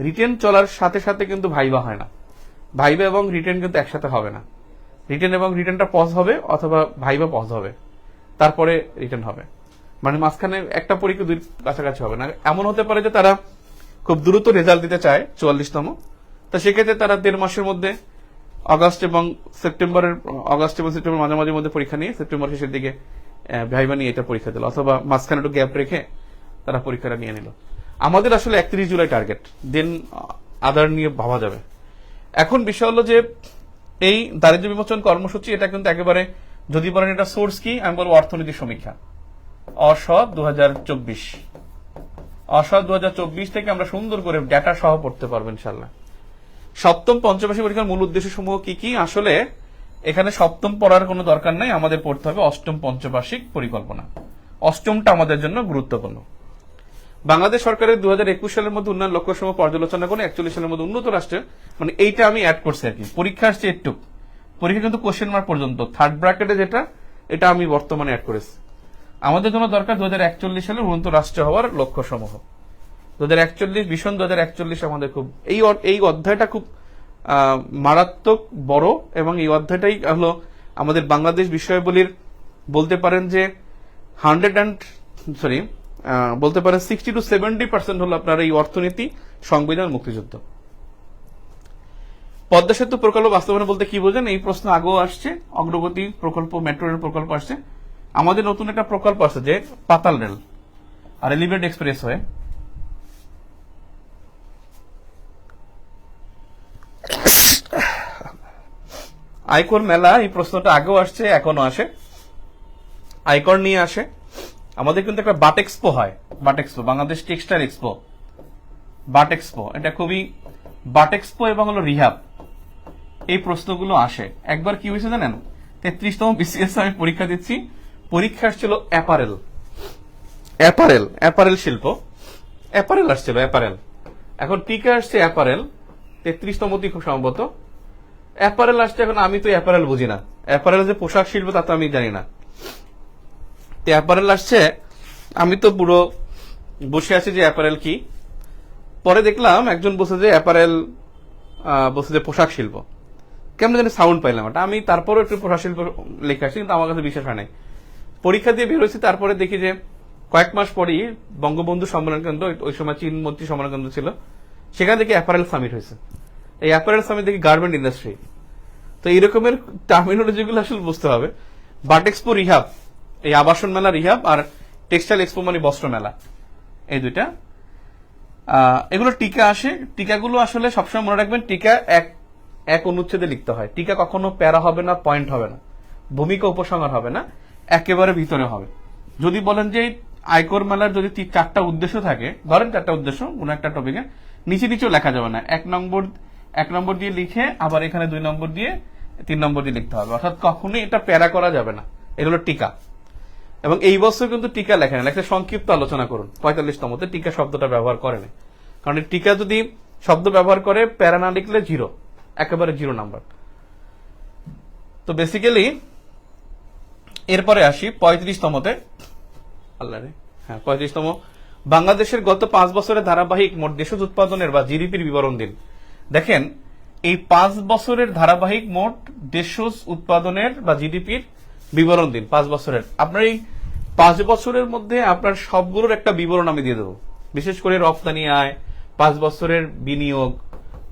রিটেন চলার সাথে সাথে কিন্তু ভাইবা হয় না, ভাইবা এবং রিটেন কিন্তু একসাথে হবে না। রিটেন এবং রিটেনটা পজ হবে, অথবা ভাইবা পজ হবে, তারপরে রিটেন হবে। মানে মাঝখানে একটা পরীক্ষা দুই কাছাকাছি হবে না। এমন হতে পারে যে তারা খুব দ্রুত রেজাল্ট দিতে চায় 44তম, তা সেক্ষেত্রে তারা 1.5 মাসের মধ্যে আগস্ট এবং সেপ্টেম্বর মাঝামাঝির মধ্যে পরীক্ষা নিয়ে সেপ্টেম্বর শেষের দিকে ভাইবা নিয়ে এটা পরীক্ষা দিল, অথবা মাঝখানে একটু গ্যাপ রেখে তারা পরীক্ষাটা নিয়ে নিল। আমাদের আসলে 31 জুলাই টার্গেট, দেন আদার নিয়ে ভাবা যাবে। এখন বিষয় হলো যে এই দারিদ্র্য বিমোচন কর্মসূচি, এটা কিন্তু একেবারে, যদি বলেন এটা সোর্স কি, আমি বলবো অর্থনীতি সমীক্ষা অসৎ 2024 থেকে আমরা সুন্দর করে ডাটা সহ পড়তে পারবো ইনশাল্লাহ। সপ্তম পঞ্চবার্ষিক পরীক্ষার মূল উদ্দেশ্য সমূহ কি কি, আসলে এখানে সপ্তম পড়ার কোনো দরকার নাই, আমাদের পড়তে হবে অষ্টম পঞ্চবার্ষিক পরিকল্পনা। অষ্টমটা আমাদের জন্য গুরুত্বপূর্ণ। বাংলাদেশ সরকারের 2021 সালের মধ্যে উন্নয়ন লক্ষ্যসমূহ পর্যালোচনা করে 41 সালের মধ্যে উন্নত রাষ্ট্রের, মানে এইটা আমি অ্যাড করছি আর কি। পরীক্ষা আসছে একটু, পরীক্ষা কিন্তু কোশ্চেন মার্ক পর্যন্ত, থার্ড ব্র্যাকেটে যেটা, এটা আমি বর্তমানে অ্যাড করেছি। আমাদের জন্য দরকার 2041 সালে উন্নত রাষ্ট্র হওয়ার লক্ষ্যসমূহ। 2041 ভিশন 2041 আমাদের খুব, এই অধ্যায়টা খুব মারাত্মক বড়, এবং এই অধ্যায়টাই হলো আমাদের বাংলাদেশ বিষয়াবলীর, বলতে পারেন যে 60 to 70% হলো আপনার এই অর্থনীতি, সংবিধান, মুক্তিযুদ্ধ। পদ্মা সেতু প্রকল্প বাস্তবায়ন বলতে কি বোঝেন, এই প্রশ্ন আগেও আসছে। অগ্রগতি প্রকল্প, মেট্রো রেল প্রকল্প আসছে। আমাদের নতুন একটা প্রকল্প আছে যে পাতাল রেল আর এলিভেটেড এক্সপ্রেস হয়ে, আয়কর মেলা, এই প্রশ্নটা আগেও আসছে, এখনো আসে। আয়কর নিয়ে আসে। আমাদের কিন্তু একটা বাট এক্সপো হয়, but expo, Bangladesh textile expo, but expo, এটা খুবই, বাট এক্সপো এবং হলো রিহাব, এই প্রশ্নগুলো আসে। একবার কি হয়েছে জানেন, 33তম বিসিএস আমি পরীক্ষা দিচ্ছি, পরীক্ষা আসছিল অ্যাপারেল শিল্প, অ্যাপারেল আসছিল, অ্যাপারেল। এখন টিকা আসছে অ্যাপারেল, 33তম খুব সম্ভবত অ্যাপারেল আসছে। এখন আমি তো অ্যাপারেল বুঝি না, অ্যাপারেল যে পোশাক শিল্প তা তো আমি জানি না। অ্যাপারেল আসছে, আমি তো পুরো বসে আছে যে অ্যাপারেল কি, পরে দেখলাম একজন বসে যে অ্যাপারেল, বসে যে পোশাক শিল্প, কেমন জানি সাউন্ড পাইলাম এটা। আমি তারপরে একটু পোশাক শিল্প লেখা আসছি, কিন্তু আমার কাছে বিশ্বাস হয় নাই। পরীক্ষা দিয়ে বের হয়েছি, তারপরে দেখি যে কয়েক মাস পরই বঙ্গবন্ধু সম্মেলন কেন্দ্র, ওই সময় চীন মন্ত্রী সম্মেলন কেন্দ্র ছিল, সেখানে দেখি অ্যাপারেল সামিট হয়েছে। এই অ্যাপারেল সামিট দেখি গার্মেন্ট ইন্ডাস্ট্রি। তো এইরকমের টার্মিনোলজি গুলো আসলে বুঝতে হবে। বাট এক্সপো রিহাব, এই আবাসন মেলা রিহাব, আর টেক্সটাইল এক্সপো মানে বস্ত্র মেলা, এই দুইটা। এগুলো টিকা আসে, টিকাগুলো আসলে সবসময় মনে রাখবেন, টিকা এক অনুচ্ছেদে লিখতে হয়। টিকা কখনো প্যারা হবে না, পয়েন্ট হবে না, ভূমিকা উপসংহার হবে না, একেবারে ভিতরে হবে। যদি বলেন যে আয়কর মেলার যদি 4টা উদ্দেশ্য থাকে, ধরেন 4টা উদ্দেশ্য কোন একটা টপিকে, নিচে নিচেও লেখা যাবে না, 1 নম্বর দিয়ে লিখে আবার এখানে 2 নম্বর দিয়ে 3 নম্বর দিয়ে লিখতে হবে, অর্থাৎ কখনোই এটা প্যারা করা যাবে না। এগুলো টিকা। এবং এই বছর কিন্তু টিকা লেখা না, লেখা সংক্ষিপ্ত আলোচনা করুন, 45তমতে টিকা শব্দটা ব্যবহার করে না। কারণ টিকা যদি শব্দ ব্যবহার করে, প্যারা না লিখলে 0, একেবারে 0 নাম্বার। তো বেসিক্যালি এরপরে আসি 35তমতে। আল্লাহ রে, হ্যাঁ 35তম, বাংলাদেশের গত 5 বছরের ধারাবাহিক মোট দেশজ উৎপাদনের বা জিডিপির বিবরণ দিন। দেখেন, এই 5 বছরের ধারাবাহিক মোট দেশজ উৎপাদনের বা জিডিপির বিবরণ দিন 5 বছরের। আপনার এই 5 বছরের মধ্যে আপনার সবগুলোর একটা বিবরণ আমি দিয়ে দেবো। বিশেষ করে রপ্তানি আয়, 5 বছরের বিনিয়োগ,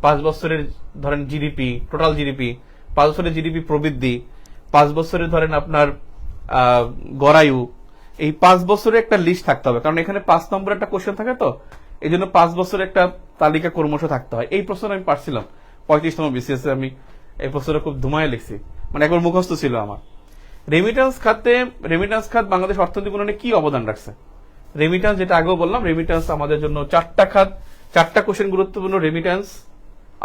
5 বছরের ধরেন জিডিপি, টোটাল জিডিপি, 5 বছরের জিডিপি প্রবৃদ্ধি, 5 বছরের ধরেন আপনার গড়ায়ু, এই 5 বছরের একটা লিস্ট থাকতে হবে। কারণ এখানে 5 নম্বর একটা কোশ্চেন থাকে, তো এই জন্য 5 বছরের একটা তালিকা ক্রমশ থাকতে হয়। এই প্রশ্ন আমি পারছিলাম 35তম বিসিএস, আমি এই প্রশ্নটা খুব ধুমায় লিখছি, মানে একবার মুখস্থ ছিল আমার। রেমিটেন্স খাত বাংলাদেশ অর্থনৈতিক উন্নয়নে কি অবদান রাখছে? রেমিটেন্স, যেটা আগেও বললাম, রেমিটেন্স আমাদের জন্য 4টা খাত, 4টা কোশ্চেন গুরুত্বপূর্ণ। রেমিটেন্স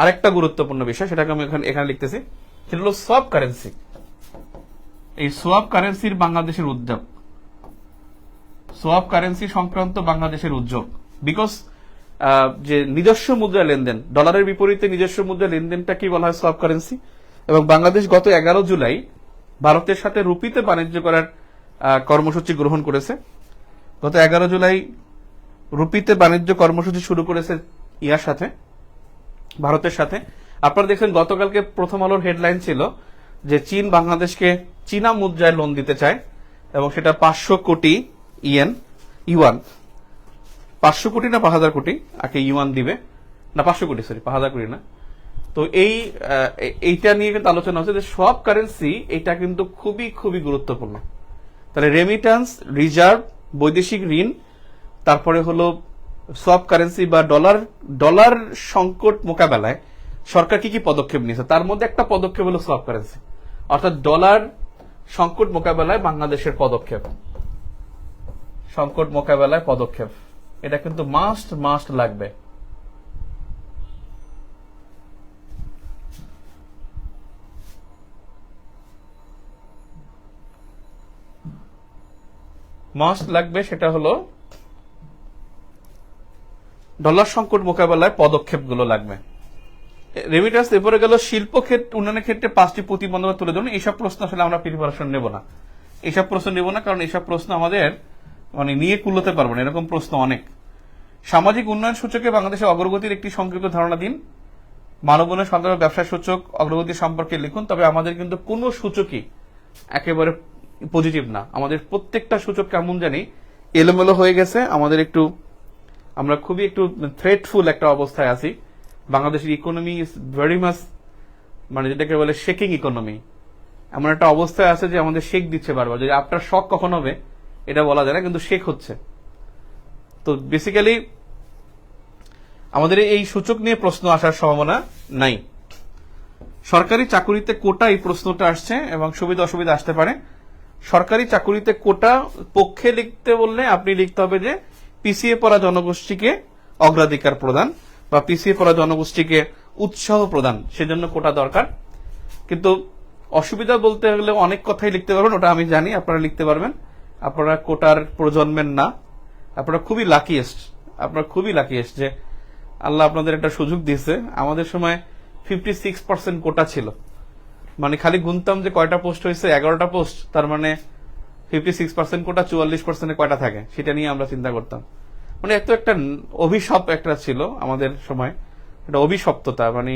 আরেকটা গুরুত্বপূর্ণ বিষয়, সেটাকে আমি এখানে লিখতেছি, সেটা হলো সোয়াপ কারেন্সি। এই সোয়াপ কারেন্সির বাংলাদেশের উদ্যোগ, সোয়াপ কারেন্সি সংক্রান্ত বাংলাদেশের উদ্যোগ, বিকজ যে নিজস্ব মুদ্রা লেনদেন, ডলারের বিপরীতে নিজস্ব মুদ্রা লেনদেনটা কি বলা হয়? Swap currency. এবং বাংলাদেশ গত 11 জুলাই ভারতের সাথে রুপিতে বাণিজ্য করার কর্মসূচি গ্রহণ করেছে। গত 11 জুলাই রুপিতে বাণিজ্য কর্মসূচি শুরু করেছে ইয়ার সাথে, ভারতের সাথে। আপনারা দেখছেন গতকালকে প্রথম আলোর হেডলাইন ছিল যে চীন বাংলাদেশকে চীনা মুদ্রায় লোন দিতে চায়, এবং সেটা 500 কোটি ইউয়ান, 500 কোটি না 5000 কোটি আগে ইউয়ান দিবে, না 500 কোটি, সরি 5000 কোটি না। তো এইটা নিয়ে কিন্তু আলোচনা হচ্ছে যে সোয়াপ কারেন্সি, এটা কিন্তু খুবই খুবই গুরুত্বপূর্ণ। তাহলে রেমিটেন্স, রিজার্ভ, বৈদেশিক ঋণ, তারপরে হলো সোয়াপ কারেন্সি বা ডলার সংকট মোকাবেলায় সরকার কি কি পদক্ষেপ নিয়েছে, তার মধ্যে একটা পদক্ষেপ হলো সোয়াপ কারেন্সি, অর্থাৎ ডলার সংকট মোকাবেলায় বাংলাদেশের পদক্ষেপ, সংকট মোকাবেলায় পদক্ষেপ, এটা কিন্তু মাস্ট লাগবে। মাস্ট লাগবে, সেটা হলো ডলার সংকট মোকাবেলায় পদক্ষেপগুলো লাগবে। রেমিটেন্স এরপরে গেল শিল্প উন্নয়নের ক্ষেত্রে 5টি প্রতিবন্ধকতা তুলে ধরুন। এইসব প্রশ্ন আসলে আমরা প্রিপারেশন নেব না, কারণ এইসব প্রশ্ন আমাদের মানে নিয়ে কুলোতে পারবো না, এরকম প্রশ্ন অনেক। সামাজিক উন্নয়ন সূচকে বাংলাদেশের অগ্রগতির একটি সংক্ষিপ্ত ধারণা দিন। মানব উন্নয়ন সন্ত্রাস ব্যবসা সূচক অগ্রগতি সম্পর্কে লিখুন। তবে আমাদের কিন্তু কোনো সূচকই একেবারে পজিটিভ না, আমাদের প্রত্যেকটা সূচক কেমন জানি এলোমেলো হয়ে গেছে। আমরা খুবই একটু থ্রেটফুল একটা অবস্থায় আছি। বাংলাদেশের ইকোনমি ইজ ভেরি মাচ, মানে যেটাকে বলে শেকিং ইকোনমি, এমন একটা অবস্থায় আছে যে আমাদের শেক দিচ্ছে বারবার। যদি আপনার শক কখন হবে এটা বলা যায় না, কিন্তু শেক হচ্ছে। তো বেসিক্যালি আমাদের এই সূচক নিয়ে প্রশ্ন আসার সম্ভাবনা নাই। সরকারি চাকুরিতে কোটা, এই প্রশ্নটা আসছে এবং সুবিধা অসুবিধা আসতে পারে। সরকারি চাকুরিতে কোটা পক্ষে লিখতে বললে আপনি লিখতে হবে যে পিছিয়ে পড়া জনগোষ্ঠীকে অগ্রাধিকার প্রদান বা পিছিয়ে পড়া জনগোষ্ঠীকে উৎসাহ প্রদান, সেজন্য কোটা দরকার। কিন্তু অসুবিধা বলতে গেলে অনেক কথাই লিখতে পারবেন, ওটা আমি জানি, আপনারা লিখতে পারবেন। আপনারা কোটার প্রজন্মের না, আপনারা খুবই লাকিয়েস্ট যে আল্লাহ আপনাদের একটা সুযোগ দিয়েছে। আমাদের সময় 56% কোটা ছিল, মানে খালি গুনতাম যে কয়টা পোস্ট হয়েছে, 11টা পোস্ট, তার মানে 56% কোটা, 44% কয়টা থাকে সেটা নিয়ে আমরা চিন্তা করতাম। মানে এত একটা অভিশাপ একটা ছিল আমাদের সময়, একটা অভিশপ্ততা, মানে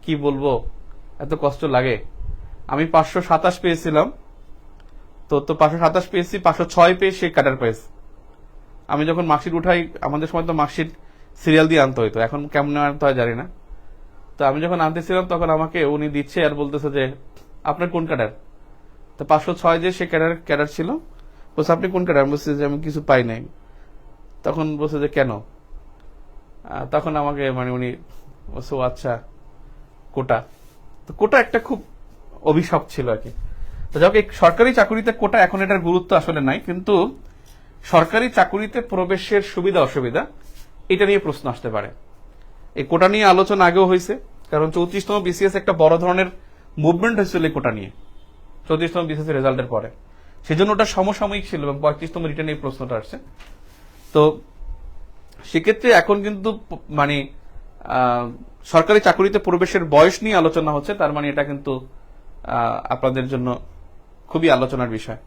কি বলবো, এত কষ্ট লাগে। আমি 527 পেয়েছিলাম, তো 527 পেয়েছি, 506 পেয়ে সে ক্যাডার পেয়েছে। আমি যখন মার্কশিট উঠাই, আমাদের সময় তো মার্কশিট সিরিয়াল দিয়ে আনতে হইতো, এখন কেমন আনতে হয় জানি না। তো আমি যখন আনতেছিলাম তখন আমাকে উনি দিচ্ছে আর বলতেছে যে আপনার কোন ক্যাডার। তো 506 যে সে ক্যাডার ছিল, বলছে আপনি কোন ক্যাডার। বলছে যে আমি কিছু পাই নাই। তখন বলছে যে কেন। তখন আমাকে মানে উনি বলছে ও আচ্ছা কোটা। তো কোটা একটা খুব অভিশাপ ছিল আর কি। তো যাক, এই সরকারি চাকুরিতে কোটা এখন এটার গুরুত্ব আসলে নাই, কিন্তু সরকারি চাকুরিতে প্রবেশের সুবিধা অসুবিধা এটা নিয়ে প্রশ্ন আসতে পারে। এই কোটা নিয়ে আলোচনা আগেও হয়েছে, কারণ 34তম বিসিএস একটা বড় ধরনের মুভমেন্ট হয়েছিল এই কোটা নিয়ে 34তম বিসিএস রেজাল্টের পরে। সেজন্য ওটা সমসাময়িক ছিল এবং 35তম রিটার্নে এই প্রশ্নটা আসছে। তো সেক্ষেত্রে এখন কিন্তু মানে সরকারি চাকুরিতে প্রবেশের বয়স নিয়ে আলোচনা হচ্ছে, তার মানে এটা কিন্তু আপনাদের জন্য খুবই আলোচনার বিষয়।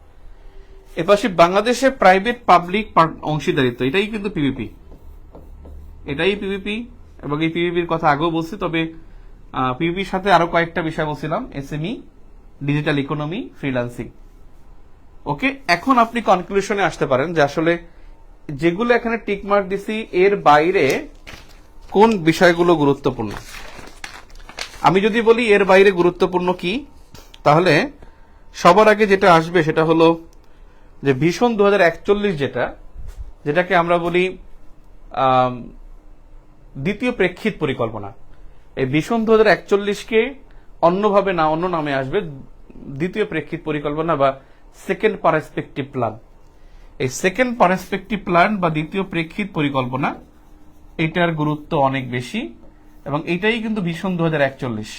এর পাশে বাংলাদেশে প্রাইভেট পাবলিক অংশীদারিত্ব, এটাই কিন্তু পিভিপি, এটাই পিভিপি। এবং এই পিভিপির কথা আগেও বলছি, তবে পিভিপির সাথে আরো কয়েকটা বিষয় বলছিলাম, এসএমই, ডিজিটাল ইকোনমি, ফ্রিল্যান্সিং। ওকে, এখন আপনি কনক্লুশনে আসতে পারেন যে আসলে যেগুলো এখানে টিকমার্ক দিছি এর বাইরে কোন বিষয়গুলো গুরুত্বপূর্ণ। আমি যদি বলি এর বাইরে গুরুত্বপূর্ণ কি, তাহলে সবার আগে যেটা আসবে সেটা হলো যে ভিশন 2041, যেটাকে আমরা বলি দ্বিতীয় প্রেক্ষিত পরিকল্পনা। এই ভিশন 2041কে অন্যভাবে না, অন্য নামে আসবে দ্বিতীয় প্রেক্ষিত পরিকল্পনা বা সেকেন্ড পার্সপেক্টিভ প্ল্যান। এই সেকেন্ড পার্সপেক্টিভ প্ল্যান বা দ্বিতীয় প্রেক্ষিত পরিকল্পনা, এটার গুরুত্ব অনেক বেশি এবং এটাই কিন্তু ভিশন 2041।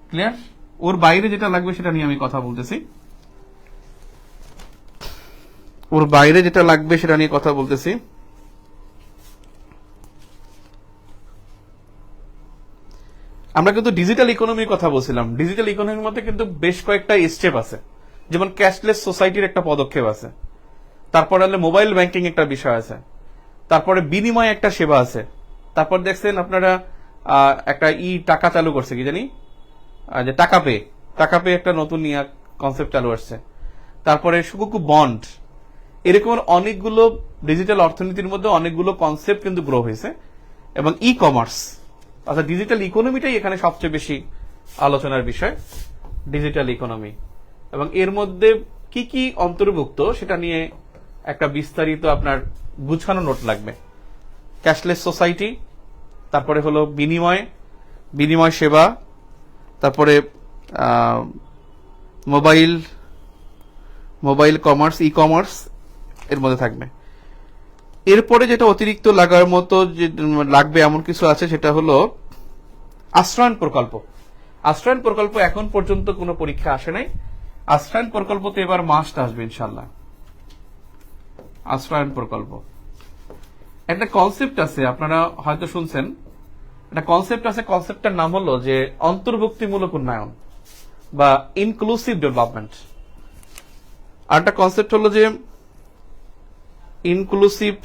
ক্লিয়ার? ওর বাইরে যেটা লাগবে সেটা নিয়ে আমি কথা বলতেছি, ওর বাইরে যেটা লাগবে সেটা নিয়ে কথা বলতেছি। আমরা কিন্তু ডিজিটাল ইকোনমির কথা বলছিলাম। ডিজিটাল ইকোনমির মধ্যে কিন্তু বেশ কয়েকটা স্টেপ আছে, যেমন ক্যাশলেস সোসাইটির একটা পদক্ষেপ আছে, তারপরে হলে মোবাইল ব্যাংকিং একটা বিষয় আছে, তারপরে বিনিময় একটা সেবা আছে, তারপর দেখছেন আপনারা একটা টাকা চালু করছে, কি জানি যে টাকা পে একটা নতুন কনসেপ্ট চালু আসছে, তারপরে সুকুকু বন্ড, এরকম অনেকগুলো ডিজিটাল অর্থনীতির মধ্যে অনেকগুলো কনসেপ্ট কিন্তু গ্রো হয়েছে। এবং ই কমার্স অর্থাৎ ডিজিটাল ইকোনমিটাই এখানে সবচেয়ে বেশি আলোচনার বিষয়, ডিজিটাল ইকোনমি। এবং এর মধ্যে কি কি অন্তর্ভুক্ত সেটা নিয়ে একটা বিস্তারিত আপনার গুছানো নোট লাগবে। ক্যাশলেস সোসাইটি, তারপরে হলো বিনিময় সেবা, তারপরে মোবাইল কমার্স, ই কমার্স এর মধ্যে থাকবে। এরপরে যেটা অতিরিক্ত লাগার মতো যে লাগবে এমন কিছু আছে, সেটা হলো আশ্রয়ণ প্রকল্প। আশ্রয়ণ প্রকল্প এখন পর্যন্ত কোনো পরীক্ষা আসে নাই, আশ্রয়ণ প্রকল্পতে এবার মাস্ট আসবে ইনশাল্লাহ। আশ্রয়ণ প্রকল্প একটা কনসেপ্ট আছে, আপনারা হয়তো শুনছেন, একটা কনসেপ্ট আছে, কনসেপ্টটার নাম হলো যে অন্তর্ভুক্তিমূলক উন্নয়ন বা ইনক্লুসিভ ডেভেলপমেন্ট। আর একটা কনসেপ্ট হলো যে ইনক্লুসিভ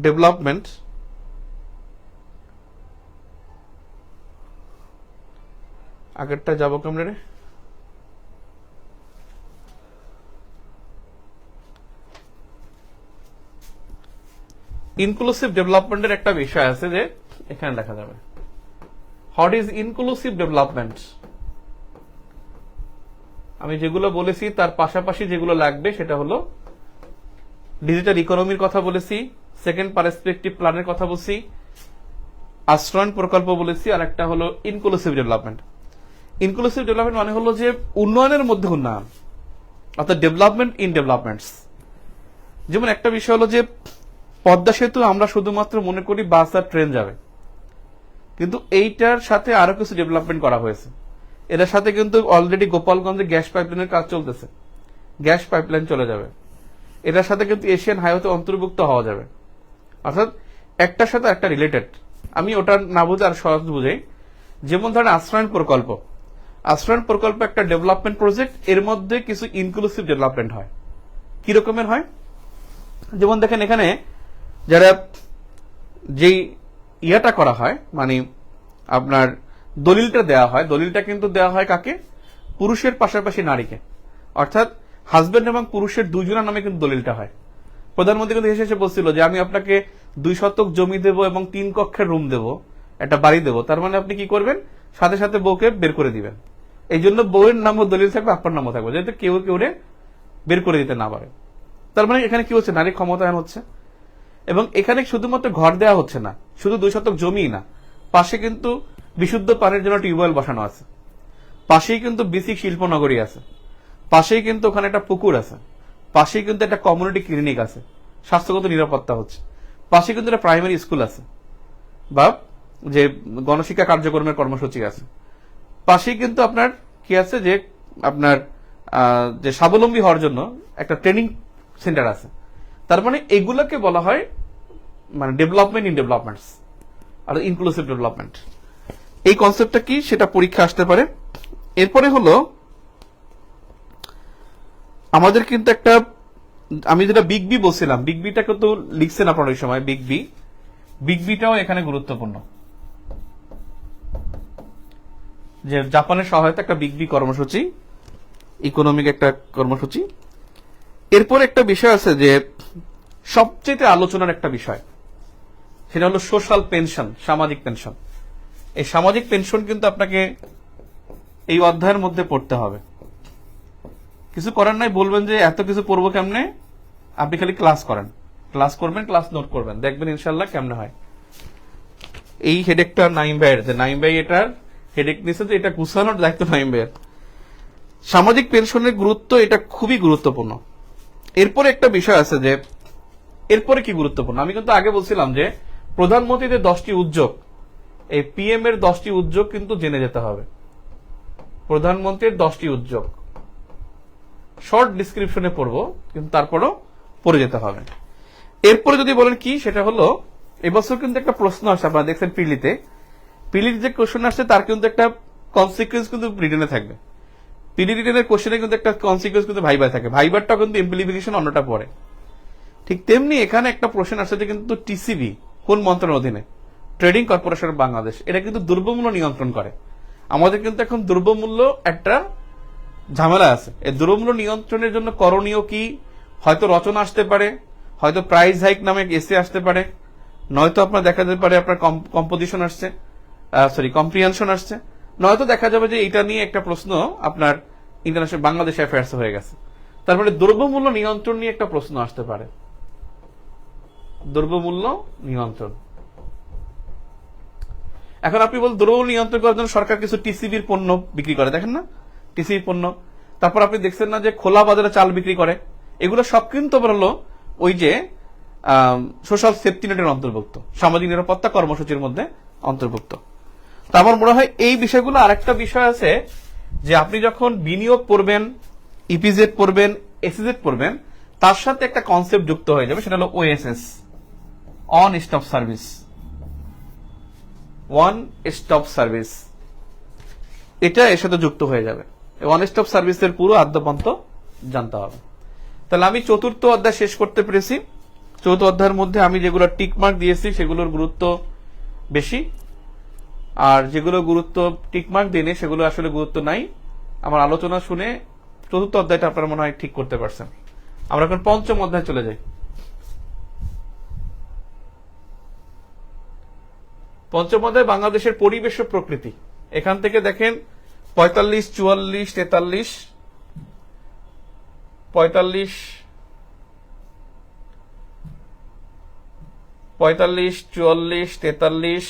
ডেভেলপমেন্ট। আগেরটা যাবো কেমনে রে? ইনক্লুসিভ ডেভেলপমেন্টের একটা বিষয় আছে যে এখানে লেখা যাবে, হোয়াট ইজ ইনক্লুসিভ ডেভেলপমেন্ট। আমি যেগুলো বলেছি তার পাশাপাশি যেগুলো লাগবে সেটা হলো ডিজিটাল ইকোনমির কথা বলেছি, সেকেন্ড পার্সপেক্টিভ প্ল্যানের কথা বলছি, আশ্রয়ণ প্রকল্প বলেছি, আর একটা হলো ইনক্লুসিভ ডেভেলপমেন্ট। ইনক্লুসিভ ডেভেলপমেন্ট মানে হলো যে উন্নয়নের মধ্যে উন্নয়ন, অর্থাৎ ডেভেলপমেন্ট ইন ডেভেলপমেন্টস। যেমন একটা বিষয় হলো যে পদ্মা সেতু আমরা শুধুমাত্র মনে করি বাস আর ট্রেন যাবে, কিন্তু এইটার সাথে আরো কিছু ডেভেলপমেন্ট করা হয়েছে। এটার সাথে কিন্তু অলরেডি গোপালগঞ্জে গ্যাস পাইপলাইনের কাজ চলতেছে, গ্যাস পাইপলাইন চলে যাবে। এটার সাথে কিন্তু এশিয়ান হাইওয়েতে অন্তর্ভুক্ত হওয়া যাবে, অর্থাৎ একটার সাথে একটা রিলেটেড। আমি ওটা না বুঝে আর সহজ বুঝাই, যেমন ধরেন আশ্রয়ণ প্রকল্প। আশ্রয়ণ প্রকল্প একটা ডেভেলপমেন্ট প্রজেক্ট, এর মধ্যে কিছু ইনক্লুসিভ ডেভেলপমেন্ট হয়। কি রকমের হয়? যেমন দেখেন এখানে যারা যেই ইয়াটা করা হয়, মানে আপনার দলিলটা দেওয়া হয়, দলিলটা কিন্তু দেওয়া হয় কাকে? পুরুষের পাশাপাশি নারীকে, অর্থাৎ হাজবেন্ড এবং পুরুষের দুজনের নামে কিন্তু দলিলটা হয়। প্রধানমন্ত্রী কিন্তু এসে বলছিল যে আমি আপনাকে 2 শতক জমি দেব এবং 3 কক্ষের রুম দেব, একটা বাড়ি দেব, তার মানে আপনি কি করবেন? সাথে সাথে বউকে বের করে দিবেন। এই জন্য বউয়ের নামও দলিল থাকবে, আপনার নামও থাকবে, যাতে কেউ কেউ বের করে দিতে না পারে। তার মানে এখানে কি হচ্ছে? নারী ক্ষমতায়ন হচ্ছে। এবং এখানে শুধুমাত্র ঘর দেওয়া হচ্ছে না, শুধু 2 শতক জমি না, পাশে কিন্তু বিশুদ্ধ পানির জন্য টিউবওয়েল বসানো আছে, পাশেই কিন্তু বেসিক শিল্পনগরী আছে, পাশেই কিন্তু ওখানে একটা পুকুর আছে, পাশেই কিন্তু একটা কমিউনিটি ক্লিনিক আছে, স্বাস্থ্যগত নিরাপত্তা হচ্ছে, পাশে কিন্তু একটা প্রাইমারি স্কুল আছে বা যে গণশিক্ষা কার্যক্রমের কর্মসূচি আছে, পাশেই কিন্তু আপনার কি আছে যে আপনার যে স্বাবলম্বী হওয়ার জন্য একটা ট্রেনিং সেন্টার আছে। তার মানে এগুলোকে বলা হয় মানে ডেভেলপমেন্ট ইন ডেভেলপমেন্টস আর ইনক্লুসিভ ডেভেলপমেন্ট। এই কনসেপ্টটা কি সেটা পরীক্ষা আসতে পারে। এরপরে হলো আমাদের কিন্তু একটা, আমি যেটা বিগ বি বলছিলাম, বিগ বিটাকে তো লিখছেন আপনার ওই সময়, বিগ বিটাও এখানে গুরুত্বপূর্ণ, যে জাপানের সহায়তা একটা বিগ বি কর্মসূচি, ইকোনমিক একটা কর্মসূচি। এরপর একটা বিষয় আছে যে সবচেয়ে আলোচনার একটা বিষয়, সেটা হলো সোশ্যাল পেনশন, সামাজিক পেনশন। এই সামাজিক পেনশন কিন্তু আপনাকে এই অধ্যায়ের মধ্যে পড়তে হবে। কিছু করার নাই, বলবেন যে এত কিছু পড়বো কেমনে, আপনি খালি ক্লাস করেন, ক্লাস করবেন, ক্লাস নোট করবেন, দেখবেন ইনশাল্লাহ কেমনে হয়। এই হেডেকটা নাইম ভাইয়ের, যে নাইম ভাই এটার হেডেক নিচ্ছে, যে এটা গুছানোর দায়িত্ব নাইম ভাইয়ের। সামাজিক পেনশনের গুরুত্ব এটা খুবই গুরুত্বপূর্ণ। এরপরে একটা বিষয় আছে যে এরপরে কি গুরুত্বপূর্ণ, আমি কিন্তু আগে বলছিলাম যে প্রধানমন্ত্রীদের 10টি উদ্যোগ, এই পিএম এর 10টি উদ্যোগ কিন্তু জেনে যেতে হবে। প্রধানমন্ত্রীর 10টি উদ্যোগ শর্ট ডিসক্রিপশনে পড়বো, কিন্তু তারপরও পড়ে যেতে হবে। এরপরে যদি বলেন কি, সেটা হলো এবছর কিন্তু একটা প্রশ্ন আসে, আপনারা দেখছেন পিলির যে কোশ্চেন আসছে তার কিন্তু একটা কনসিকুয়েন্স কিন্তু রিটেনে থাকবে। পিলি রিটেনের কোশ্চেনে কিন্তু একটা কনসিকুয়েন্স কিন্তু ভাইবার থাকে, ভাইবারটাও কিন্তু ইমপ্লিমেন্টেশন অন্যটা পড়ে। ঠিক তেমনি এখানে একটা প্রশ্ন আসছে যে কিন্তু টিসিবি কোন মন্ত্রণালয়ের অধীনে? Trading corporation of Bangladesh. এটা কিন্তু দ্রব্যমূল্য নিয়ন্ত্রণ করে। আমাদের কিন্তু এখন দ্রব্যমূল্য একটা ঝামেলা আছে। এই দ্রব্যমূল্য নিয়ন্ত্রণের জন্য করণীয় কি? হয়তো রচনা আসতে পারে, হয়তো প্রাইস হাইক নামে এসে আসতে পারে, নয়তো আপনার দেখা যেতে পারে আপনার কম্পোজিশন আসছে, কম্প্রিহেনশন আসছে, নয়তো দেখা যাবে যে এটা নিয়ে একটা প্রশ্ন আপনার ইন্টারন্যাশনাল বাংলাদেশ অ্যাফেয়ার্স হয়ে গেছে। তারপরে দ্রব্যমূল্য নিয়ন্ত্রণ নিয়ে একটা প্রশ্ন আসতে পারে, দ্রব্যমূল্য নিয়ন্ত্রণ। এখন আপনি বল দ্রব্যমূল্য নিয়ন্ত্রণ করার জন্য সরকার কিছু টিসিবির পণ্য বিক্রি করে, দেখেন না টিসিবি পণ্য। তারপর আপনি দেখছেন না যে খোলা বাজারে চাল বিক্রি করে। এগুলো সব কিন্তু হলো ওই যে সোশ্যাল সেফটি নেটের অন্তর্ভুক্ত, সামাজিক নিরাপত্তা কর্মসূচির মধ্যে অন্তর্ভুক্ত। তা আমার মনে হয় এই বিষয়গুলো। আরেকটা বিষয় আছে যে আপনি যখন বিনিয়োগ পড়বেন, ইপিজেড পড়বেন, এসিজেড পড়বেন, তার সাথে একটা কনসেপ্ট যুক্ত হয়ে যাবে, সেটা হলো OSS, on stop service. One stop service, এটা এর সাথে যুক্ত হয়ে যাবে। ওয়ান স্টপ সার্ভিসের পুরো আদ্যপান্ত জানতে হবে। তাহলে আমি 4র্থ অধ্যায় শেষ করতে পেরেছি। 4র্থ অধ্যায়ের মধ্যে আমি যেগুলো টিক মার্ক দিয়েছি সেগুলোর গুরুত্ব বেশি, আর যেগুলো গুরুত্ব টিক মার্ক দিইনি সেগুলো আসলে গুরুত্ব নাই। আমার আলোচনা শুনে 4র্থ অধ্যায়টা আপনারা মনে হয় ঠিক করতে পারছেন। আমরা এখন 5ম অধ্যায় চলে যাই। 5ম অধ্যায় বাংলাদেশের পরিবেশ ও প্রকৃতি। এখান থেকে দেখেন 45, 44, 43, 45, 44, 44, 43, 41,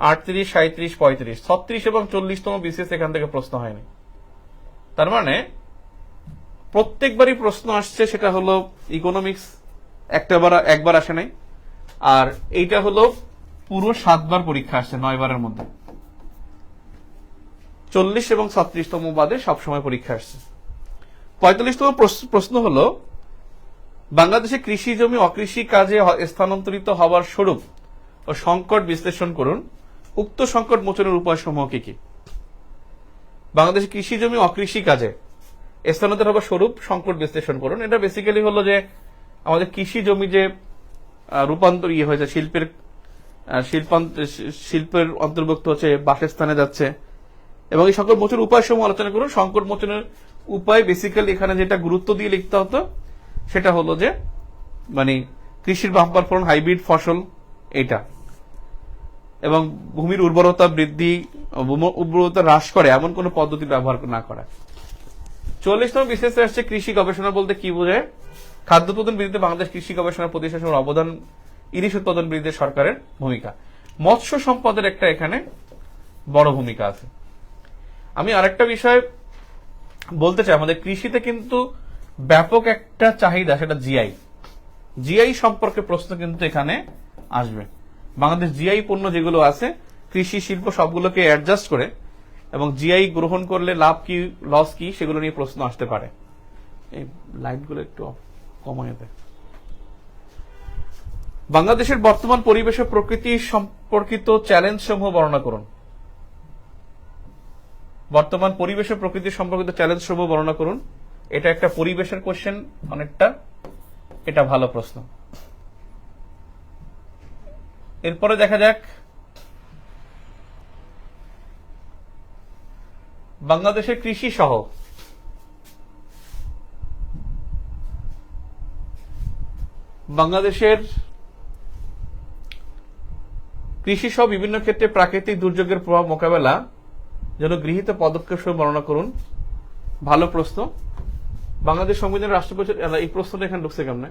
38, 37, 35, 36 এবং 40তম বিসিএস এখান থেকে প্রশ্ন হয়নি। তার মানে প্রত্যেকবারই প্রশ্ন আসছে, সেটা হলো ইকোনমিক্স একবার আসে নাই, আর এইটা হলো পুরো 7 বার পরীক্ষা আসছে 9 বারের মধ্যে। 40 এবং 36তম বাদে সবসময় পরীক্ষা আসছে। 45তম প্রশ্ন হলো বাংলাদেশে কৃষি জমি অকৃষি কাজে স্থানান্তরিত হওয়ার স্বরূপ ও সংকট বিশ্লেষণ করুন, উক্ত সংকট মোচনের উপায় সমূহ কি কি? বাংলাদেশে কৃষি জমি অকৃষি কাজে স্থানান্তর হবে স্বরূপ সংকট বিশ্লেষণ করুন। এটা বেসিক্যালি হলো যে আমাদের কৃষি জমি যে রূপান্তর হয়েছে শিল্পের অন্তর্ভুক্ত হচ্ছে, বাসস্থানে যাচ্ছে, এবং এই সকল মোচনের উপায় সমূহ আলোচনা করুন। সংকট মোচনের উপায় বেসিক্যালি এখানে যেটা গুরুত্ব দিয়ে লিখতে হতো সেটা হলো যে মানে কৃষির বাম্পার ফলন, হাইব্রিড ফসল এটা, এবং ভূমির উর্বরতা বৃদ্ধি, উর্বরতা হ্রাস করে এমন কোন পদ্ধতি ব্যবহার না করা। 40তম বিশেষে আসছে কৃষি গবেষণা বলতে কি বোঝায়? খাদ্য উৎপাদন বৃদ্ধিতে বাংলাদেশ কৃষি গবেষণা প্রতিষ্ঠানের অবদান, ইলিশ উৎপাদন বৃদ্ধিতে সরকারের ভূমিকা, মৎস্য সম্পদের একটা এখানে বড় ভূমিকা আছে। আমি আরেকটা বিষয় বলতে চাই, আমাদের কৃষিতে কিন্তু ব্যাপক একটা চাহিদা, সেটা জিআই সম্পর্কে প্রশ্ন কিন্তু এখানে আসবে। বাংলাদেশ জিআই পণ্য যেগুলো আছে কৃষি শিল্প সবগুলোকে অ্যাডজাস্ট করে এবং জিআই গ্রহণ করলে লাভ কি লস কি সেগুলো নিয়ে প্রশ্ন আসতে পারে। এই লাইটগুলো একটু কমায় দেয়। বাংলাদেশের বর্তমান পরিবেশ ও প্রকৃতি সম্পর্কিত চ্যালেঞ্জ সমূহ বর্ণনা করুন। বর্তমান পরিবেশ ও প্রকৃতি সম্পর্কিত চ্যালেঞ্জ সমূহ বর্ণনা করুন। এটা একটা পরিবেশের কোশ্চেন অনেকটা, এটা ভালো প্রশ্ন। এরপরে দেখা যাক বাংলাদেশের কৃষি সহ বিভিন্ন ক্ষেত্রে প্রাকৃতিক দুর্যোগের প্রভাব মোকাবেলা যেন গৃহীত পদক্ষেপ সহ বর্ণনা করুন। ভালো প্রশ্ন। বাংলাদেশ সংবিধানের রাষ্ট্রপতি, এই প্রশ্নটা এখানে ঢুকছে কেমনে?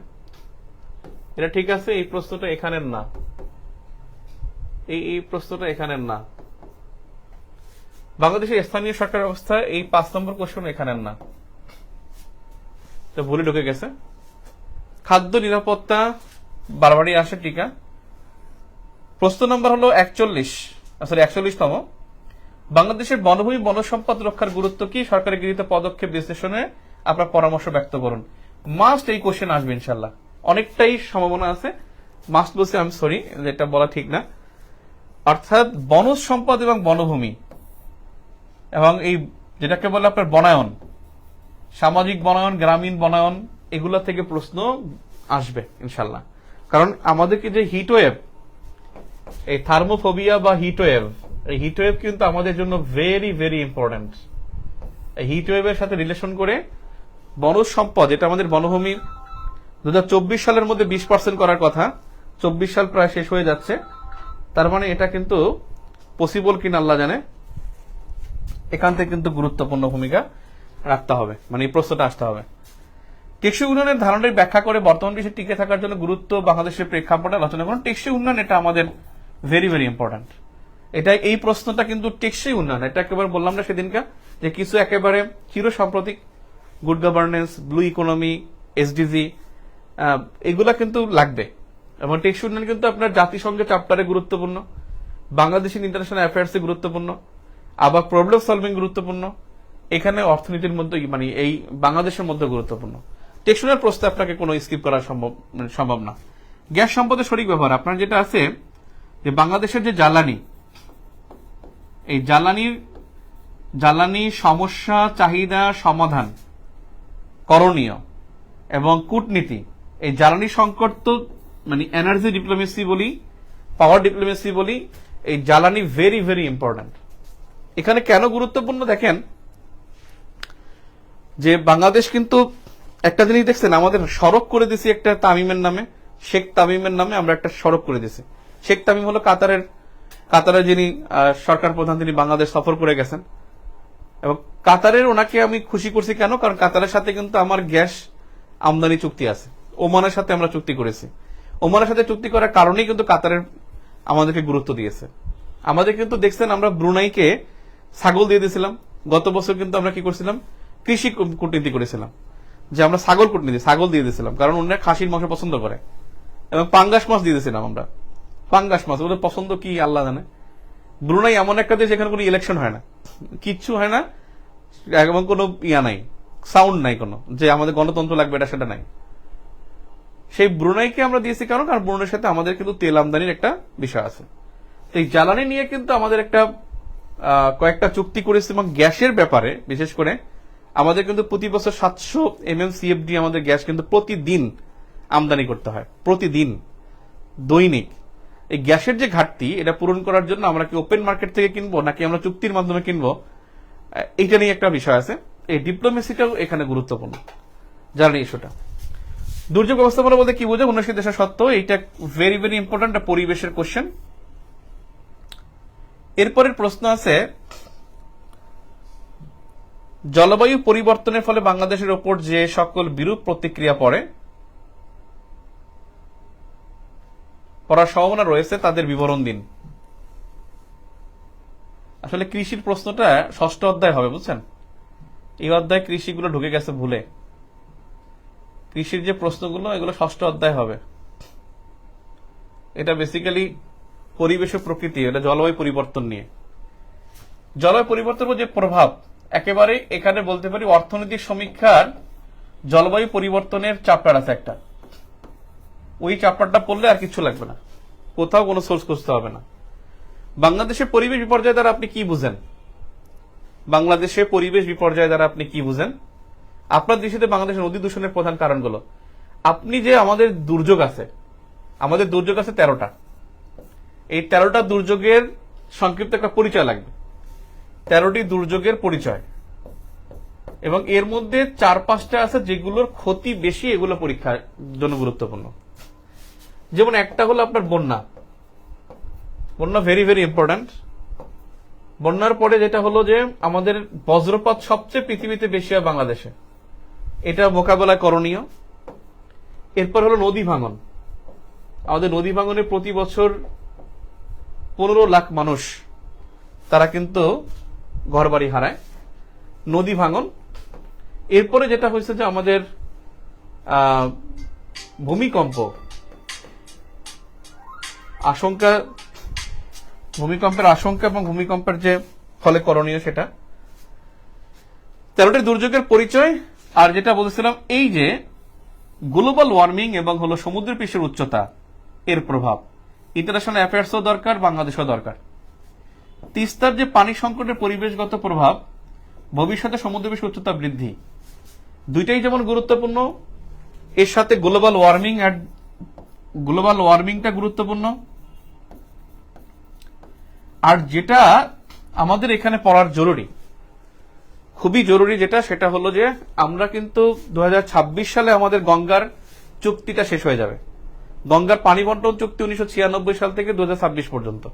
এটা ঠিক আছে, এই প্রশ্নটা এখানের না, এই প্রশ্নটা এখানের না। বাংলাদেশের স্থানীয় সরকার ব্যবস্থা, এই 5 নম্বর কোশ্চেন এখানের না, তো ভুলে ঢুকে গেছে। খাদ্য নিরাপত্তা বারবারই আসে টিকা। প্রশ্ন নম্বর হলো 41তম। বাংলাদেশের বনভূমি বন সম্পদ রক্ষার গুরুত্ব কি? সরকারের গৃহীত পদক্ষেপ বিশ্লেষণে আপনার পরামর্শ ব্যক্ত করুন। মাস্ট এই কোশ্চেন আসবে ইনশাল্লাহ, অনেকটাই সম্ভাবনা আছে। মাস্ট বলছি, আমি সরি, এটা বলা ঠিক না। অর্থাৎ বনজ সম্পদ এবং বনভূমি এবং এই যেটাকে বলে আপনার বনায়ন, সামাজিক বনায়ন, গ্রামীণ বনায়ন, এগুলা থেকে প্রশ্ন আসবে ইনশাল্লাহ। কারণ আমাদেরকে যে হিটওয়েভ, এই থার্মোফোবিয়া বা হিটওয়েভ, এই হিটওয়েভ কিন্তু আমাদের জন্য ভেরি ভেরি ইম্পর্টেন্ট। এই হিটওয়েভের সাথে রিলেশন করে বনজ সম্পদ, এটা আমাদের বনভূমি 2024 সালের মধ্যে 20% করার কথা, 24 সাল প্রায় শেষ হয়ে যাচ্ছে। তার মানে এটা কিন্তু পসিবল কিনা আল্লাহ জানে। এখান থেকে কিন্তু গুরুত্বপূর্ণ ভূমিকা রাখতে হবে, মানে এই প্রশ্নটা আসতে হবে। টেকসই উন্নয়নের ধারণাটি ব্যাখ্যা করে বর্তমান বিশ্বে টিকে থাকার জন্য গুরুত্ব বাংলাদেশের প্রেক্ষাপটে আলোচনা করুন। টেকসই উন্নয়ন এটা আমাদের ভেরি ভেরি ইম্পর্টেন্ট। এটা এই প্রশ্নটা কিন্তু টেকসই উন্নয়ন, এটা একেবারে বললাম না সেদিনকা যে কিছু একেবারে চিরসাম্প্রতিক, good governance, blue economy, SDG, এগুলা কিন্তু লাগবে। এবং টেকসই উন্নয়ন কিন্তু আপনার জাতিসংঘের চ্যাপ্টারে গুরুত্বপূর্ণ, বাংলাদেশের ইন্টারন্যাশনাল অ্যাফেয়ার্সে গুরুত্বপূর্ণ, আবার প্রবলেম সলভিং গুরুত্বপূর্ণ, এখানে অর্থনীতির মধ্যে মানে এই বাংলাদেশের মধ্যে গুরুত্বপূর্ণ। টেকসই উন্নয়নের প্রশ্নে আপনাকে কোনো স্কিপ করা সম্ভব না। গ্যাস সম্পদের সঠিক ব্যবহার, আপনার যেটা আছে যে বাংলাদেশের যে জ্বালানি, এই জ্বালানি সমস্যা চাহিদা সমাধান করণীয় এবং কূটনীতি, এই জ্বালানি সংকট তো মানে এনার্জি ডিপ্লোমেসি বলি, পাওয়ার ডিপ্লোমেসি বলি, এই জ্বালানি ভেরি ভেরি ইম্পর্টেন্ট। এখানে কেন গুরুত্বপূর্ণ দেখেন, যে বাংলাদেশ কিন্তু একটা জিনিস দেখছেন, আমাদের সড়ক করে দিছি একটা তামিমের নামে, শেখ তামিমের নামে আমরা একটা সড়ক করে দিছি। শেখ তামিম হলো কাতারের যিনি সরকার প্রধান, তিনি বাংলাদেশ সফর করে গেছেন। এবং কাতারের ওনাকে আমি খুশি করছি কেন? কারণ কাতারের সাথে কিন্তু আমার গ্যাস আমদানি চুক্তি আছে, ওমানের সাথে আমরা চুক্তি করেছি। ওমানের সাথে চুক্তি করার কারণেই কিন্তু কাতারের আমাদেরকে গুরুত্ব দিয়েছে। আমাদের কিন্তু দেখছেন আমরা ব্রুনাইকে ছাগল দিয়ে দিয়েছিলাম, গত বছর কিন্তু আমরা কি করছিলাম, কৃষি কূটনীতি করেছিলাম, যে আমরা ছাগল দিয়ে দিয়েছিলাম, কারণ ওনারা খাসির মাংস পছন্দ করে। এবং পাঙ্গাস মাছ দিয়ে দিয়েছিলাম আমরা, পাঙ্গাস মাছ ওদের পছন্দ কি আল্লাহ জানে। ব্রুনাই এমন একটা দেশ যেখানে কোনো ইলেকশন হয় না, কিচ্ছু হয় না, এবং কোনো নাই, সাউন্ড নাই কোনো, যে আমাদের গণতন্ত্র লাগবে এটা সেটা নাই। সেই ব্রুনাইকে আমরা দিয়েছি কারণ ব্রুনাইয়ের সাথে আমাদের কিন্তু তেল আমদানির একটা বিষয় আছে। এই জ্বালানি নিয়ে কিন্তু আমাদের একটা কয়েকটা চুক্তি করেছি, এবং গ্যাসের ব্যাপারে বিশেষ করে আমাদের কিন্তু প্রতি বছর 700 MMCFD আমাদের গ্যাস কিন্তু প্রতিদিন আমদানি করতে হয়, প্রতিদিন, দৈনিক। এই গ্যাসের যে ঘাটতি, এটা পূরণ করার জন্য আমরা কি ওপেন মার্কেট থেকে কিনবো নাকি আমরা চুক্তির মাধ্যমে কিনবো, এইটা নিয়ে একটা বিষয় আছে। এই ডিপ্লোমেসিটাও এখানে গুরুত্বপূর্ণ, জানেন ইস্যুটা। দুর্যোগ ব্যবস্থাপনা বলতে কি বোঝে? উন্নয়নশীল দেশের সত্ত্বেও এইটা ভেরি ভেরি ইম্পর্টেন্ট একটা পরিবেশের কোশ্চেন। এরপরের প্রশ্ন আছে, জলবায়ু পরিবর্তনের ফলে বাংলাদেশের ওপর যে সকল বিরূপ প্রতিক্রিয়া পড়ার সম্ভাবনা রয়েছে তাদের বিবরণ দিন। আসলে কৃষির প্রশ্নটা 6ষ্ঠ অধ্যায় হবে, বুঝছেন? এই অধ্যায় কৃষিগুলো ঢুকে গেছে ভুলে। কৃষির যে প্রশ্নগুলো এগুলো 6ষ্ঠ অধ্যায় হবে। এটা বেসিক্যালি পরিবেশ ও প্রকৃতি, এটা জলবায়ু পরিবর্তন নিয়ে। জলবায়ু পরিবর্তনের যে প্রভাব, একেবারে এখানে বলতে পারি অর্থনৈতিক সমীক্ষার জলবায়ু পরিবর্তনের চ্যাপ্টার আছে একটা। ওই চ্যাপ্টারটা পড়লে আর কিছু লাগবে না, কোথাও কোনো সোর্স খুঁজতে হবে না। বাংলাদেশের পরিবেশ বিপর্যয় দ্বারা আপনি কি বুঝেন? বাংলাদেশে পরিবেশ বিপর্যয় দ্বারা আপনি কি বুঝেন? আপনার দৃষ্টিতে বাংলাদেশের নদী দূষণের প্রধান কারণগুলো, আপনি যে আমাদের দুর্যোগ আছে 13টা। এই 13টা দুর্যোগের সংক্ষিপ্ত একটা পরিচয় লাগবে, 13টি দুর্যোগের পরিচয়, এবং এর মধ্যে 4-5টা আছে যেগুলোর ক্ষতি বেশি, এগুলো পরীক্ষার জন্য গুরুত্বপূর্ণ। যেমন একটা হলো আপনার বন্যা ভেরি ভেরি ইম্পর্টেন্ট। বন্যার পরে যেটা হলো যে আমাদের বজ্রপাত সবচেয়ে পৃথিবীতে বেশি হয় বাংলাদেশে, এটা মোকাবেলা করণীয়। এরপর হলো নদী ভাঙন। আমাদের নদী ভাঙনে প্রতি বছর 15 লাখ মানুষ তারা কিন্তু ঘরবাড়ি হারায়, নদী ভাঙন। এরপরে যেটা হয়েছে যে আমাদের ভূমিকম্পের আশঙ্কা এবং ভূমিকম্পের যে ফলে করণীয়, সেটা 13টি দুর্যোগের পরিচয়। আর যেটা বলেছিলাম, এই যে গ্লোবাল ওয়ার্মিং এবং হলো সমুদ্র পৃষ্ঠের উচ্চতা, এর প্রভাব ইন্টারন্যাশনাল অ্যাফেয়ার্সও দরকার, বাংলাদেশও দরকার। তিস্তার যে পানি সংকটের পরিবেশগত প্রভাব, ভবিষ্যতে সমুদ্র পৃষ্ঠের উচ্চতা বৃদ্ধি, দুইটাই যেমন গুরুত্বপূর্ণ, এর সাথে গ্লোবাল ওয়ার্মিংটা গুরুত্বপূর্ণ। আর যেটা আমাদের এখানে পড়ার জরুরি, খুবই জরুরি যেটা, সেটা হলো যে আমরা কিন্তু 2026 সালে আমাদের গঙ্গার চুক্তিটা শেষ হয়ে যাবে। গঙ্গার পানি বন্টন চুক্তি 1996 সাল থেকে 2026 পর্যন্ত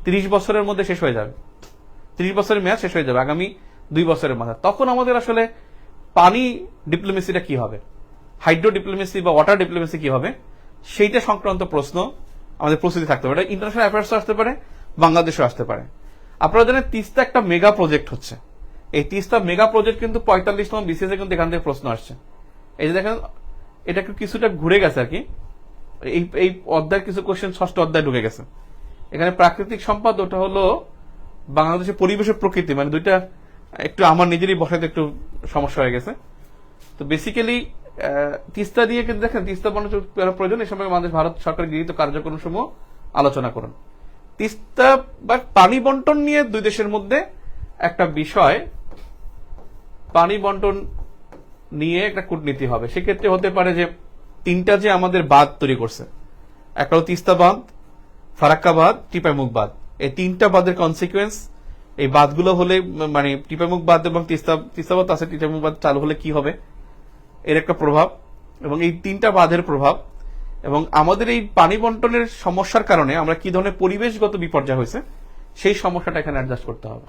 30 বছরের মধ্যে শেষ হয়ে যাবে। 30 বছরের মেয়াদ শেষ হয়ে যাবে আগামী 2 বছরের মাথায়। তখন আমাদের আসলে পানি ডিপ্লোমেসিটা কি হবে, হাইড্রো ডিপ্লোমেসি বা ওয়াটার ডিপ্লোমেসি কি হবে, সেইটা সংক্রান্ত প্রশ্ন আমাদের প্রস্তুতি থাকতে পারে। ইন্টারন্যাশনাল অ্যাফেয়ার্সও আসতে পারে, বাংলাদেশও আসতে পারে। আপনারা জানেন তিস্তা একটা মেগা প্রজেক্ট হচ্ছে। এই তিস্তা মেগা প্রজেক্ট কিন্তু 45তম BCS এ কিন্তু এখান থেকে প্রশ্ন আসছে। এই যে দেখেন, এটা কিছুটা ঘুরে গেছে আর কি, এই অধ্যায়ের কিছু কোশ্চেন 6ষ্ঠ অধ্যায় ঢুকে গেছে। এখানে প্রাকৃতিক সম্পদ, ওটা হলো বাংলাদেশের পরিবেশের প্রকৃতি, মানে দুইটা একটু আমার নিজেরই বসাতে একটু সমস্যা হয়ে গেছে। তো বেসিক্যালি তিস্তা দিয়ে কিন্তু দেখেন, তিস্তা বন্টন প্রয়োজন, এই সময় বাংলাদেশ ভারত সরকার গৃহীত কার্যক্রম সমূহ আলোচনা করুন। তিস্তা বা পানি বন্টন নিয়ে দুই দেশের মধ্যে একটা বিষয়, পানি বন্টন নিয়ে একটা কূটনীতি হবে। সেক্ষেত্রে হতে পারে যে 3টা যে আমাদের বাঁধ তৈরি করছে, একটা হলো তিস্তা বাঁধ, ফারাক্কা বাঁধ, টিপাইমুখ বাঁধ, এই 3টা বাঁধের কনসিকুয়েন্স, এই বাঁধগুলো হলে, মানে টিপাইমুখ বাঁধ এবং তিস্তা বাঁধ আছে, টিপাইমুখ বাঁধ চালু হলে কি হবে, এর একটা প্রভাব, এবং এই 3টা বাঁধের প্রভাব, এবং আমাদের এই পানি বন্টনের সমস্যার কারণে আমরা কি ধরনের পরিবেশগত বিপর্যয় হয়েছে, সেই সমস্যাটা এখানে অ্যাডজাস্ট করতে হবে।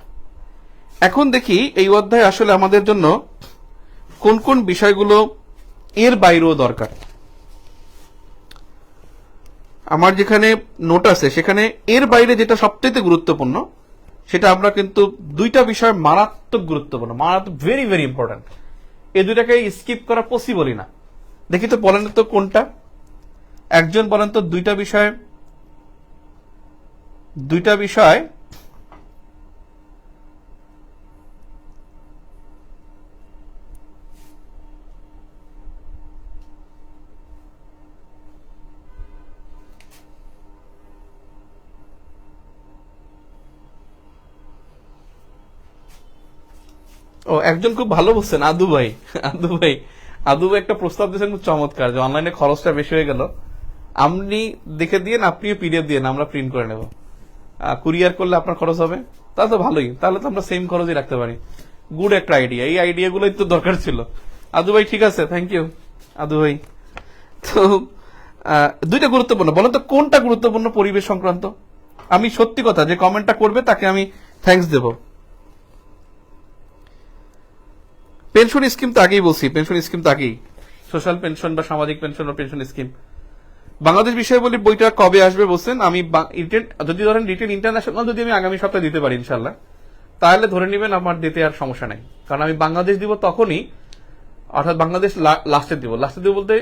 এখন দেখি এই অধ্যায়ে আসলে আমাদের জন্য কোন কোন বিষয়গুলো এর বাইরেও দরকার। আমার যেখানে নোট আছে সেখানে এর বাইরে যেটা সবচেয়ে গুরুত্বপূর্ণ, সেটা আমরা কিন্তু 2টা বিষয় মারাত্মক গুরুত্বপূর্ণ, মারাত্মক ভেরি ভেরি ইম্পর্টেন্ট, এই 2টাকে স্কিপ করা পসিবলই না। দেখি তো, বলেন তো কোনটা, একজন বলেন তো। 2টা বিষয় ও একজন খুব ভালো বলছেন, আদু ভাই। আদু ভাই, আদু ভাই একটা প্রস্তাব দিয়েছেন খুব চমৎকার, যে অনলাইনে খরচটা বেশি হয়ে গেল, আপনি দেখে দিয়ে আপনিও পিডিএফ দিয়ে আমরা প্রিন্ট করে নেব, কুরিয়ার করলে আপনার খরচ হবে, তাহলে তো ভালোই, তাহলে তো আমরা সেম খরচই রাখতে পারি। গুড একটা আইডিয়া, এই আইডিয়াগুলোই তো দরকার ছিল। আদু ভাই ঠিক আছে, থ্যাংক ইউ আদু ভাই। তো দুইটা গুরুত্বপূর্ণ, বলেন তো কোনটা গুরুত্বপূর্ণ পরিবেশ সংক্রান্ত? আমি সত্যি কথা, যে কমেন্টটা করবে তাকে আমি থ্যাঙ্কস দেব। পেনশন স্কিম তো আগেই বলছি, পেনশন স্কিম তো আগেই, সোশ্যাল পেনশন বা সামাজিক পেনশন বা পেনশন স্কিম। বাংলাদেশ বিষয়ে বলি, বইটা কবে আসবে বলছেন? আমি যদি ধরেন রিটেন ইন্টারন্যাশনাল যদি আমি আগামী সপ্তাহে দিতে পারি ইনশাল্লাহ, তাহলে ধরে নেবেন আমার দিতে আর সমস্যা নাই। কারণ আমি বাংলাদেশ দিব তখনই, অর্থাৎ বাংলাদেশ লাস্টে দিব বলতে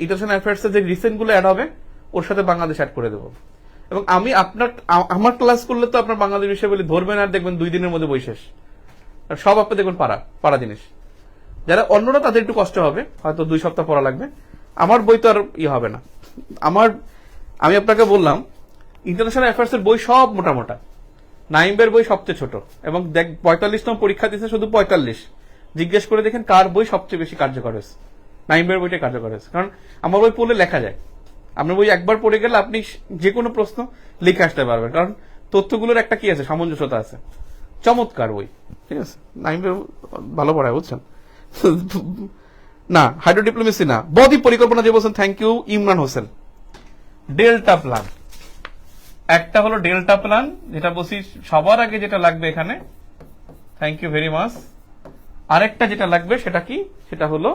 ইন্টারন্যাশনাল অ্যাফেয়ার্স এর যে রিসেন্ট গুলো অ্যাড হবে ওর সাথে বাংলাদেশ অ্যাড করে দেবো। এবং আমি আমার ক্লাস করলে তো আপনার বাংলাদেশ বিষয়ে বলি ধরবেন আর দেখবেন 2 দিনের মধ্যে বই শেষ, আর সব আপনি দেখবেন পারা জিনিস। যারা অন্যরা তাদের একটু কষ্ট হবে, হয়তো 2 সপ্তাহ পড়া লাগবে। আমার বই তো আর হবে না। আমি আপনাকে বললাম ইন্টারন্যাশনাল অ্যাফেয়ার্স এর বই সব মোটামোটা, নাইমের বই সবচেয়ে ছোট, এবং 45তম পরীক্ষা দিচ্ছে শুধু 45। জিজ্ঞেস করে দেখেন কার বই সবচেয়ে বেশি কার্যকর হয়েছে। নাইমের বইটা কার্যকর হয়েছে, কারণ আমার বই পড়লে লেখা যায়। আপনার বই একবার পড়ে গেলে আপনি যে কোনো প্রশ্ন লিখে আসতে পারবেন, কারণ তথ্যগুলোর একটা কি আছে, সামঞ্জস্যতা আছে। চমৎকার বই, ঠিক আছে। নাইমের ভালো পড়ায়, বুঝছেন? না, হাইড্রো ডিপ্লোমেসি না, বদ্বীপ পরিকল্পনা যে বলছেন, thank you Imran Hossain. Delta plan, একটা হলো ডেল্টা প্ল্যান, যেটা বলছি সবার আগে যেটা লাগবে এখানে, থ্যাংক ইউ ভেরি মাচ। আরেকটা যেটা লাগবে সেটা কি, সেটা হলো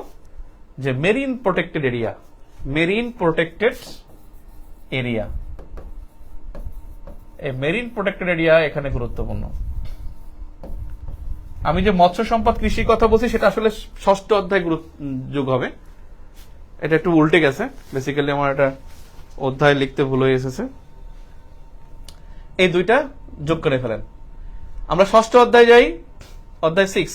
যে marine protected area, marine protected area. এই মেরিন প্রোটেক্টেড এরিয়া এখানে গুরুত্বপূর্ণ। আমি যে মৎস্য সম্পদ কৃষির কথা বলছি সেটা আসলে 6ষ্ঠ অধ্যায় যোগ হবে। এটা একটু উল্টে গেছে, বেসিক্যালি আমার এটা অধ্যায় লিখতে ভুল হয়ে এসেছে। এই দুইটা যোগ করে ফেলেন। আমরা 6ষ্ঠ অধ্যায় যাই, অধ্যায় 6।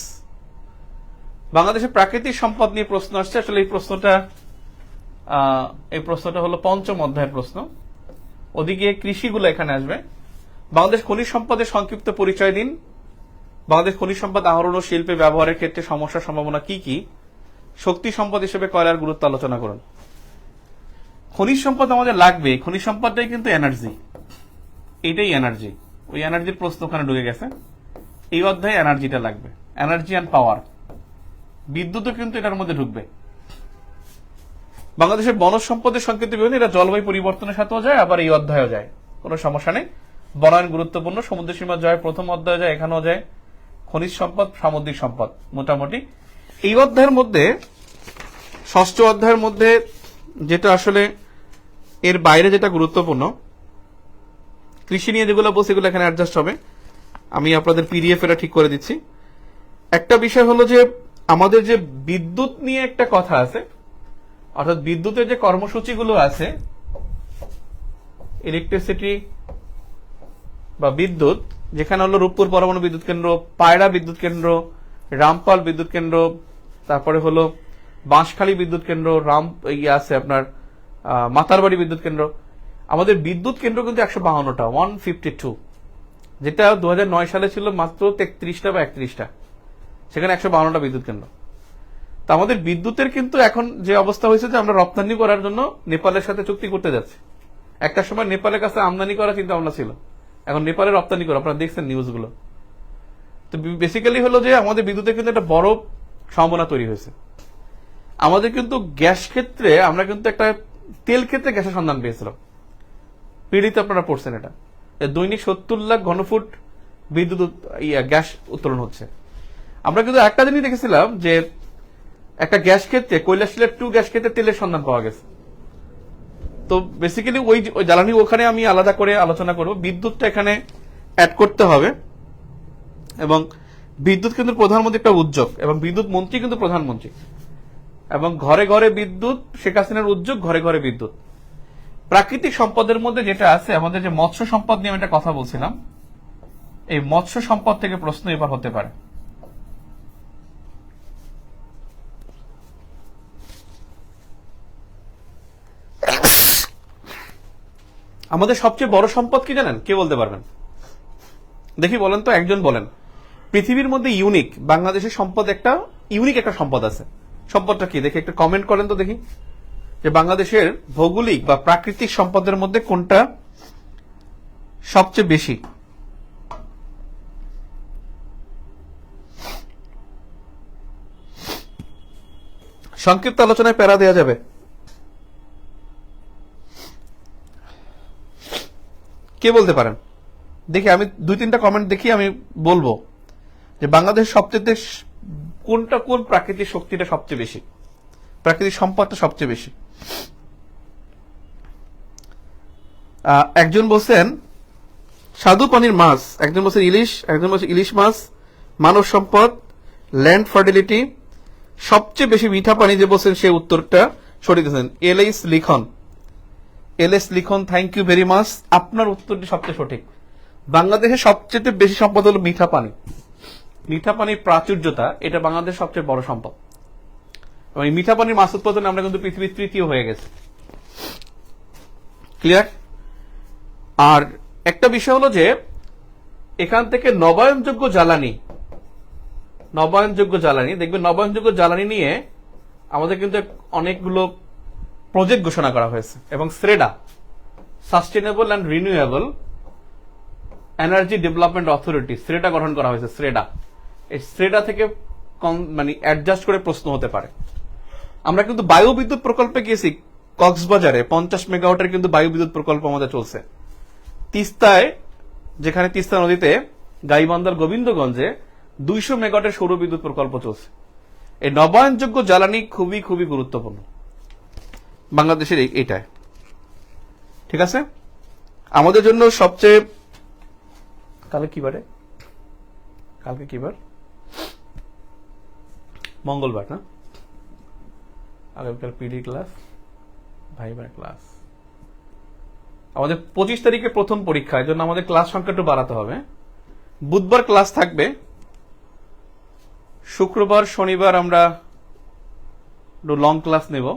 বাংলাদেশের প্রাকৃতিক সম্পদ নিয়ে প্রশ্ন আসছে। আসলে এই প্রশ্নটা হলো 5ম অধ্যায়ের প্রশ্ন। ওদিকে কৃষিগুলো এখানে আসবে। বাংলাদেশ খনিজ সম্পদের সংক্ষিপ্ত পরিচয় দিন। বাংলাদেশ খনিজ সম্পদ আহরণ ও শিল্পে ব্যবহারের ক্ষেত্রে সমস্যার সম্ভাবনা কি কি? শক্তি সম্পদ হিসেবে কয়লার গুরুত্ব আলোচনা করুন। খনিজ সম্পদ আমাদের লাগবে, খনিজ সম্পদটাই কিন্তু এনার্জি, এইটাই এনার্জি। ওই এনার্জির প্রশ্ন ওখানে ঢুকে গেছে। এই অধ্যায়ে এনার্জিটা লাগবে, এনার্জি অ্যান্ড পাওয়ার। বিদ্যুৎও কিন্তু এটার মধ্যে ঢুকবে। বাংলাদেশের বনজ সম্পদের সংক্ষিপ্ত বিবরণ, এটা জলবায়ু পরিবর্তনের সাথেও যায়, আবার এই অধ্যায়ও যায়, কোনো সমস্যা নেই। বনায়ন গুরুত্বপূর্ণ, সমুদ্র সীমা যায়, প্রথম অধ্যায় যায়, এখানেও যায়। খনিজ সম্পদ, সামুদ্রিক সম্পদ, মোটামুটি এই অধ্যায়ের মধ্যে, 6ষ্ঠ অধ্যায়ের মধ্যে যেটা আসলে এর বাইরে যেটা গুরুত্বপূর্ণ, কৃষি নিয়ে যেগুলো বলছি এগুলো এখানে অ্যাডজাস্ট হবে। আমি আপনাদের পিডিএফ এটা ঠিক করে দিচ্ছি। একটা বিষয় হলো যে আমাদের যে বিদ্যুৎ নিয়ে একটা কথা আছে, অর্থাৎ বিদ্যুতের যে কর্মসূচিগুলো আছে, ইলেকট্রিসিটি বা বিদ্যুৎ, যেখানে হলো রূপপুর পরমাণু বিদ্যুৎ কেন্দ্র, পায়রা বিদ্যুৎ কেন্দ্র, রামপাল বিদ্যুৎ কেন্দ্র, তারপরে হলো বাঁশখালী বিদ্যুৎ কেন্দ্র, আছে আপনার মাতারবাড়ি বিদ্যুৎ কেন্দ্র। আমাদের বিদ্যুৎ কেন্দ্র কিন্তু 152টা, 152, যেটা 2009 সালে ছিল মাত্র 33টা বা 31টা, সেখানে 152টা বিদ্যুৎ কেন্দ্র। তা আমাদের বিদ্যুতের কিন্তু এখন যে অবস্থা হয়েছে যে আমরা রপ্তানি করার জন্য নেপালের সাথে চুক্তি করতে যাচ্ছি। একটা সময় নেপালের কাছে আমদানি করা চিন্তা ভাবনা ছিল, এখন নেপালে রপ্তানি করা, আপনারা দেখছেন নিউজগুলো। তো বেসিক্যালি হলো যে আমাদের বিদ্যুতের কিন্তু একটা বড় সম্ভাবনা তৈরি হয়েছে। আমাদের কিন্তু গ্যাস ক্ষেত্রে, আমরা কিন্তু একটা তেল ক্ষেত্রে গ্যাসের সন্ধান পেয়েছিলাম, পিডিতে আপনারা পড়ছেন, এটা দৈনিক 70 লাখ ঘনফুট বিদ্যুৎ গ্যাস উত্তোলন হচ্ছে। আমরা কিন্তু একটা জিনিস দেখেছিলাম যে একটা গ্যাস ক্ষেত্রে, কৈলাসশিলার 2 গ্যাস ক্ষেত্রে তেলের সন্ধান পাওয়া গেছে। তো বেসিক্যালি ওই জ্বালানি ওখানে আমি আলাদা করে আলোচনা করব। বিদ্যুৎটা এখানে অ্যাড করতে হবে, এবং বিদ্যুৎ কিন্তু প্রধানমন্ত্রী একটা উদ্যোগ, এবং বিদ্যুৎ মন্ত্রী কিন্তু প্রধানমন্ত্রী, এবং ঘরে ঘরে বিদ্যুৎ, শেখ হাসিনার উদ্যোগ, ঘরে ঘরে বিদ্যুৎ। প্রাকৃতিক সম্পদের মধ্যে যেটা আছে, আমাদের যে মৎস্য সম্পদ নিয়ে আমি একটা কথা বলছিলাম, এই মৎস্য সম্পদ থেকে প্রশ্ন এবার হতে পারে। আমাদের সবচেয়ে বড় সম্পদ কি জানেন? কে বলতে পারবেন? দেখি বলেন তো, একজন বলেন। পৃথিবীর মধ্যে ইউনিক বাংলাদেশের সম্পদ একটা ইউনিক একটা সম্পদ আছে। সম্পদটা কি দেখি একটা কমেন্ট করেন তো দেখি, যে বাংলাদেশের ভৌগোলিক বা প্রাকৃতিক সম্পদের মধ্যে কোনটা সবচেয়ে বেশি। সংক্ষিপ্ত আলোচনায় প্যারা দেওয়া যাবে। কে বলতে পারেন দেখি, আমি 2-3টা কমেন্ট দেখি, আমি বলবো যে বাংলাদেশ সবচেয়ে কোনটা, কোন প্রাকৃতিক শক্তিটা সবচেয়ে বেশি, প্রাকৃতিক সম্পদটা সবচেয়ে বেশি। একজন বলছেন স্বাদু পানির মাছ, একজন বলছেন ইলিশ, একজন বলছেন ইলিশ মাছ, মানব সম্পদ, ল্যান্ড ফার্টিলিটি, সবচেয়ে বেশি মিঠা পানি যে বলছেন সে উত্তরটা সঠিক দিয়েছেন এলএস লিখন। এলএস লিখন, থ্যাংক ইউ ভেরি মাচ, আপনার উত্তরটি সবচেয়ে সঠিক। বাংলাদেশের সবচেয়ে বেশি সম্পদ হলো মিঠা পানি। মিঠা পানির প্রাচুর্যতা এটা বাংলাদেশের সবচেয়ে বড় সম্পদ। এবং এই মিঠা পানির মাছ উৎপাদনে আমরা কিন্তু পৃথিবীর তৃতীয় হয়ে গেছে। ক্লিয়ার? আর একটা বিষয় হলো যে এখান থেকে নবায়নযোগ্য জ্বালানি দেখবেন, নবায়নযোগ্য জ্বালানি নিয়ে আমাদের কিন্তু অনেকগুলো প্রজেক্ট ঘোষণা করা হয়েছে এবং SREDA, sustainable and renewable energy development authority, SREDA গঠন করা হয়েছে। স্রেডা, এই স্রেডা থেকে মানে অ্যাডজাস্ট করে প্রশ্ন হতে পারে। আমরা কিন্তু বায়ু বিদ্যুৎ প্রকল্পে গিয়েছি কক্সবাজারে, 50 মেগাওয়াটের কিন্তু বায়ু বিদ্যুৎ প্রকল্প আমাদের চলছে। তিস্তায়, যেখানে তিস্তা নদীতে গাইবান্ধার গোবিন্দগঞ্জে 200 মেগাওয়াটের সৌর বিদ্যুৎ প্রকল্প চলছে। এই নবায়নযোগ্য জ্বালানি খুবই খুবই গুরুত্বপূর্ণ বাংলাদেশের এটাই। ঠিক আছে, আমাদের জন্য সবচেয়ে, কালকে কি বারে, কালকে কি বার, মঙ্গলবার না, আগামীকাল পিডি ক্লাস, ভাইবার ক্লাস। আমাদের 25 তারিখে প্রথম পরীক্ষা, এই জন্য আমাদের ক্লাস সংখ্যা একটু বাড়াতে হবে। বুধবার ক্লাস থাকবে, শুক্রবার শনিবার আমরা লং ক্লাস নেব,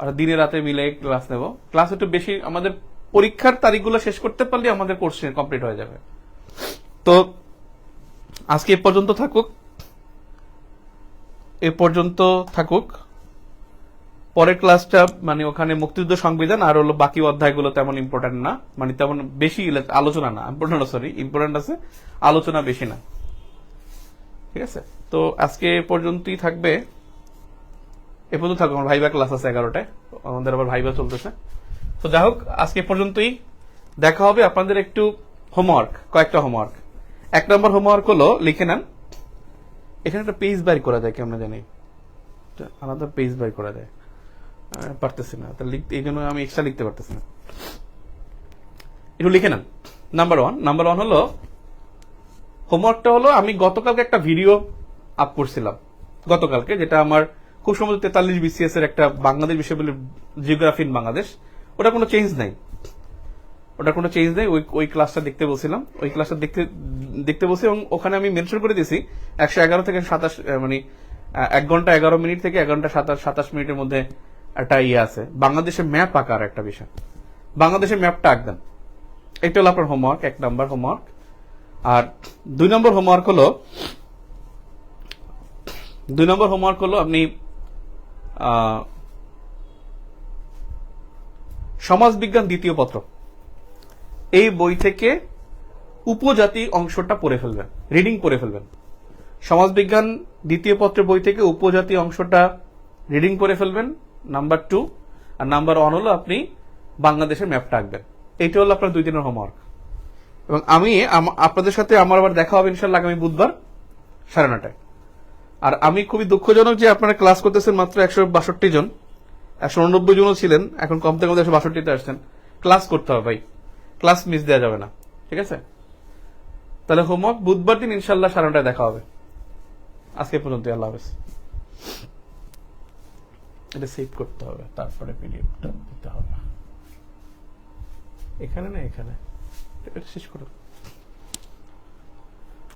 আর দিনে রাতে মিলে ক্লাস নেব। ক্লাস একটু বেশি, আমাদের পরীক্ষার তারিখগুলো শেষ করতে পারলে আমাদের কোর্স কমপ্লিট হয়ে যাবে। তো আজকে এ পর্যন্ত থাকুক। পরের ক্লাসটা মানে ওখানে মুক্তিযুদ্ধ সংবিধান আর হলো বাকি অধ্যায়গুলো তেমন ইম্পর্টেন্ট না, মানে তেমন বেশি আলোচনা না, ইম্পর্টেন্ট আছে, আলোচনা বেশি না। ঠিক আছে, তো আজকে পর্যন্তই থাকবে, এ পর্যন্ত থাকবে। আমার ভাইবা ক্লাস আছে 11টায়, আমাদের আবার ভাইবা চলতেছে। তো যাই হোক, আজকে পর্যন্তই, দেখা হবে। আপনাদের একটু হোমওয়ার্ক, কয়েকটা হোমওয়ার্ক। 1 নম্বর হোমওয়ার্ক হলো লিখে নেন, এখানে একটা পেজ বাইর করা যায়, কেমন জানি আলাদা পেজ বাইর করা যায়, পারতেছি না, এই জন্য আমি এক্সট্রা লিখতে পারতেছি না। একটু লিখে নেন। নাম্বার ওয়ান হলো হোমওয়ার্কটা হলো, আমি গতকালকে একটা ভিডিও আপ করছিলাম গতকালকে, যেটা আমার খুব সম্ভবত 43 BCS এর একটা বাংলাদেশ বিষয়গুলি, জিওগ্রাফি ইন বাংলাদেশ। ওটা কোনো চেঞ্জ নাই, ওই ক্লাসটা দেখতে বলছিলাম, ওই ক্লাসটা দেখতে বলছি, এবং ওখানে আমি মেনশন করে দিয়েছি 111 থেকে 27, মানে 1 ঘন্টা 11 মিনিট থেকে 1 ঘন্টা 27 মিনিটের মধ্যে একটা ইয়ে আছে, বাংলাদেশের ম্যাপ আঁকার একটা বিষয়। বাংলাদেশের ম্যাপটা আঁকবেন, এটা হলো আপনার হোমওয়ার্ক, 1 নম্বর হোমওয়ার্ক। আর 2 নম্বর হোমওয়ার্ক হলো আপনি সমাজবিজ্ঞান 2য় পত্র, এই বই থেকে উপজাতি অংশটা পড়ে ফেলবেন, রিডিং পড়ে ফেলবেন। সমাজবিজ্ঞান 2য় পত্রের বই থেকে উপজাতি অংশটা রিডিং পড়ে ফেলবেন, নাম্বার 2। আর নাম্বার 1 হলো আপনি বাংলাদেশের ম্যাপটা আঁকবেন। এইটা হলো আপনার 2 দিনের হোমওয়ার্ক। এবং আমি আপনাদের সাথে আমার আবার দেখা হবে ইনশাল্লাহ আগামী বুধবার 9:30টায়। আর আমি খুবই দুঃখজনক যে আপনারা ক্লাস করতেছেন মাত্র 162 জন, 189 জনও ছিলেন, এখন কম থেকে কম 162তে আসছেন। ক্লাস করতে হবে ভাই, ক্লাস মিস দেওয়া যাবে না। ঠিক আছে, তাহলে হোমওয়ার্ক বুধবার দিন ইনশাল্লাহ 9:30টায় দেখা হবে। আজকে পর্যন্ত, আল্লাহ হাফেজ। এটা সেভ করতে হবে, তারপরে পিডিএফটা দিতে হবে। এখানে না, এখানে এটা শেষ করো।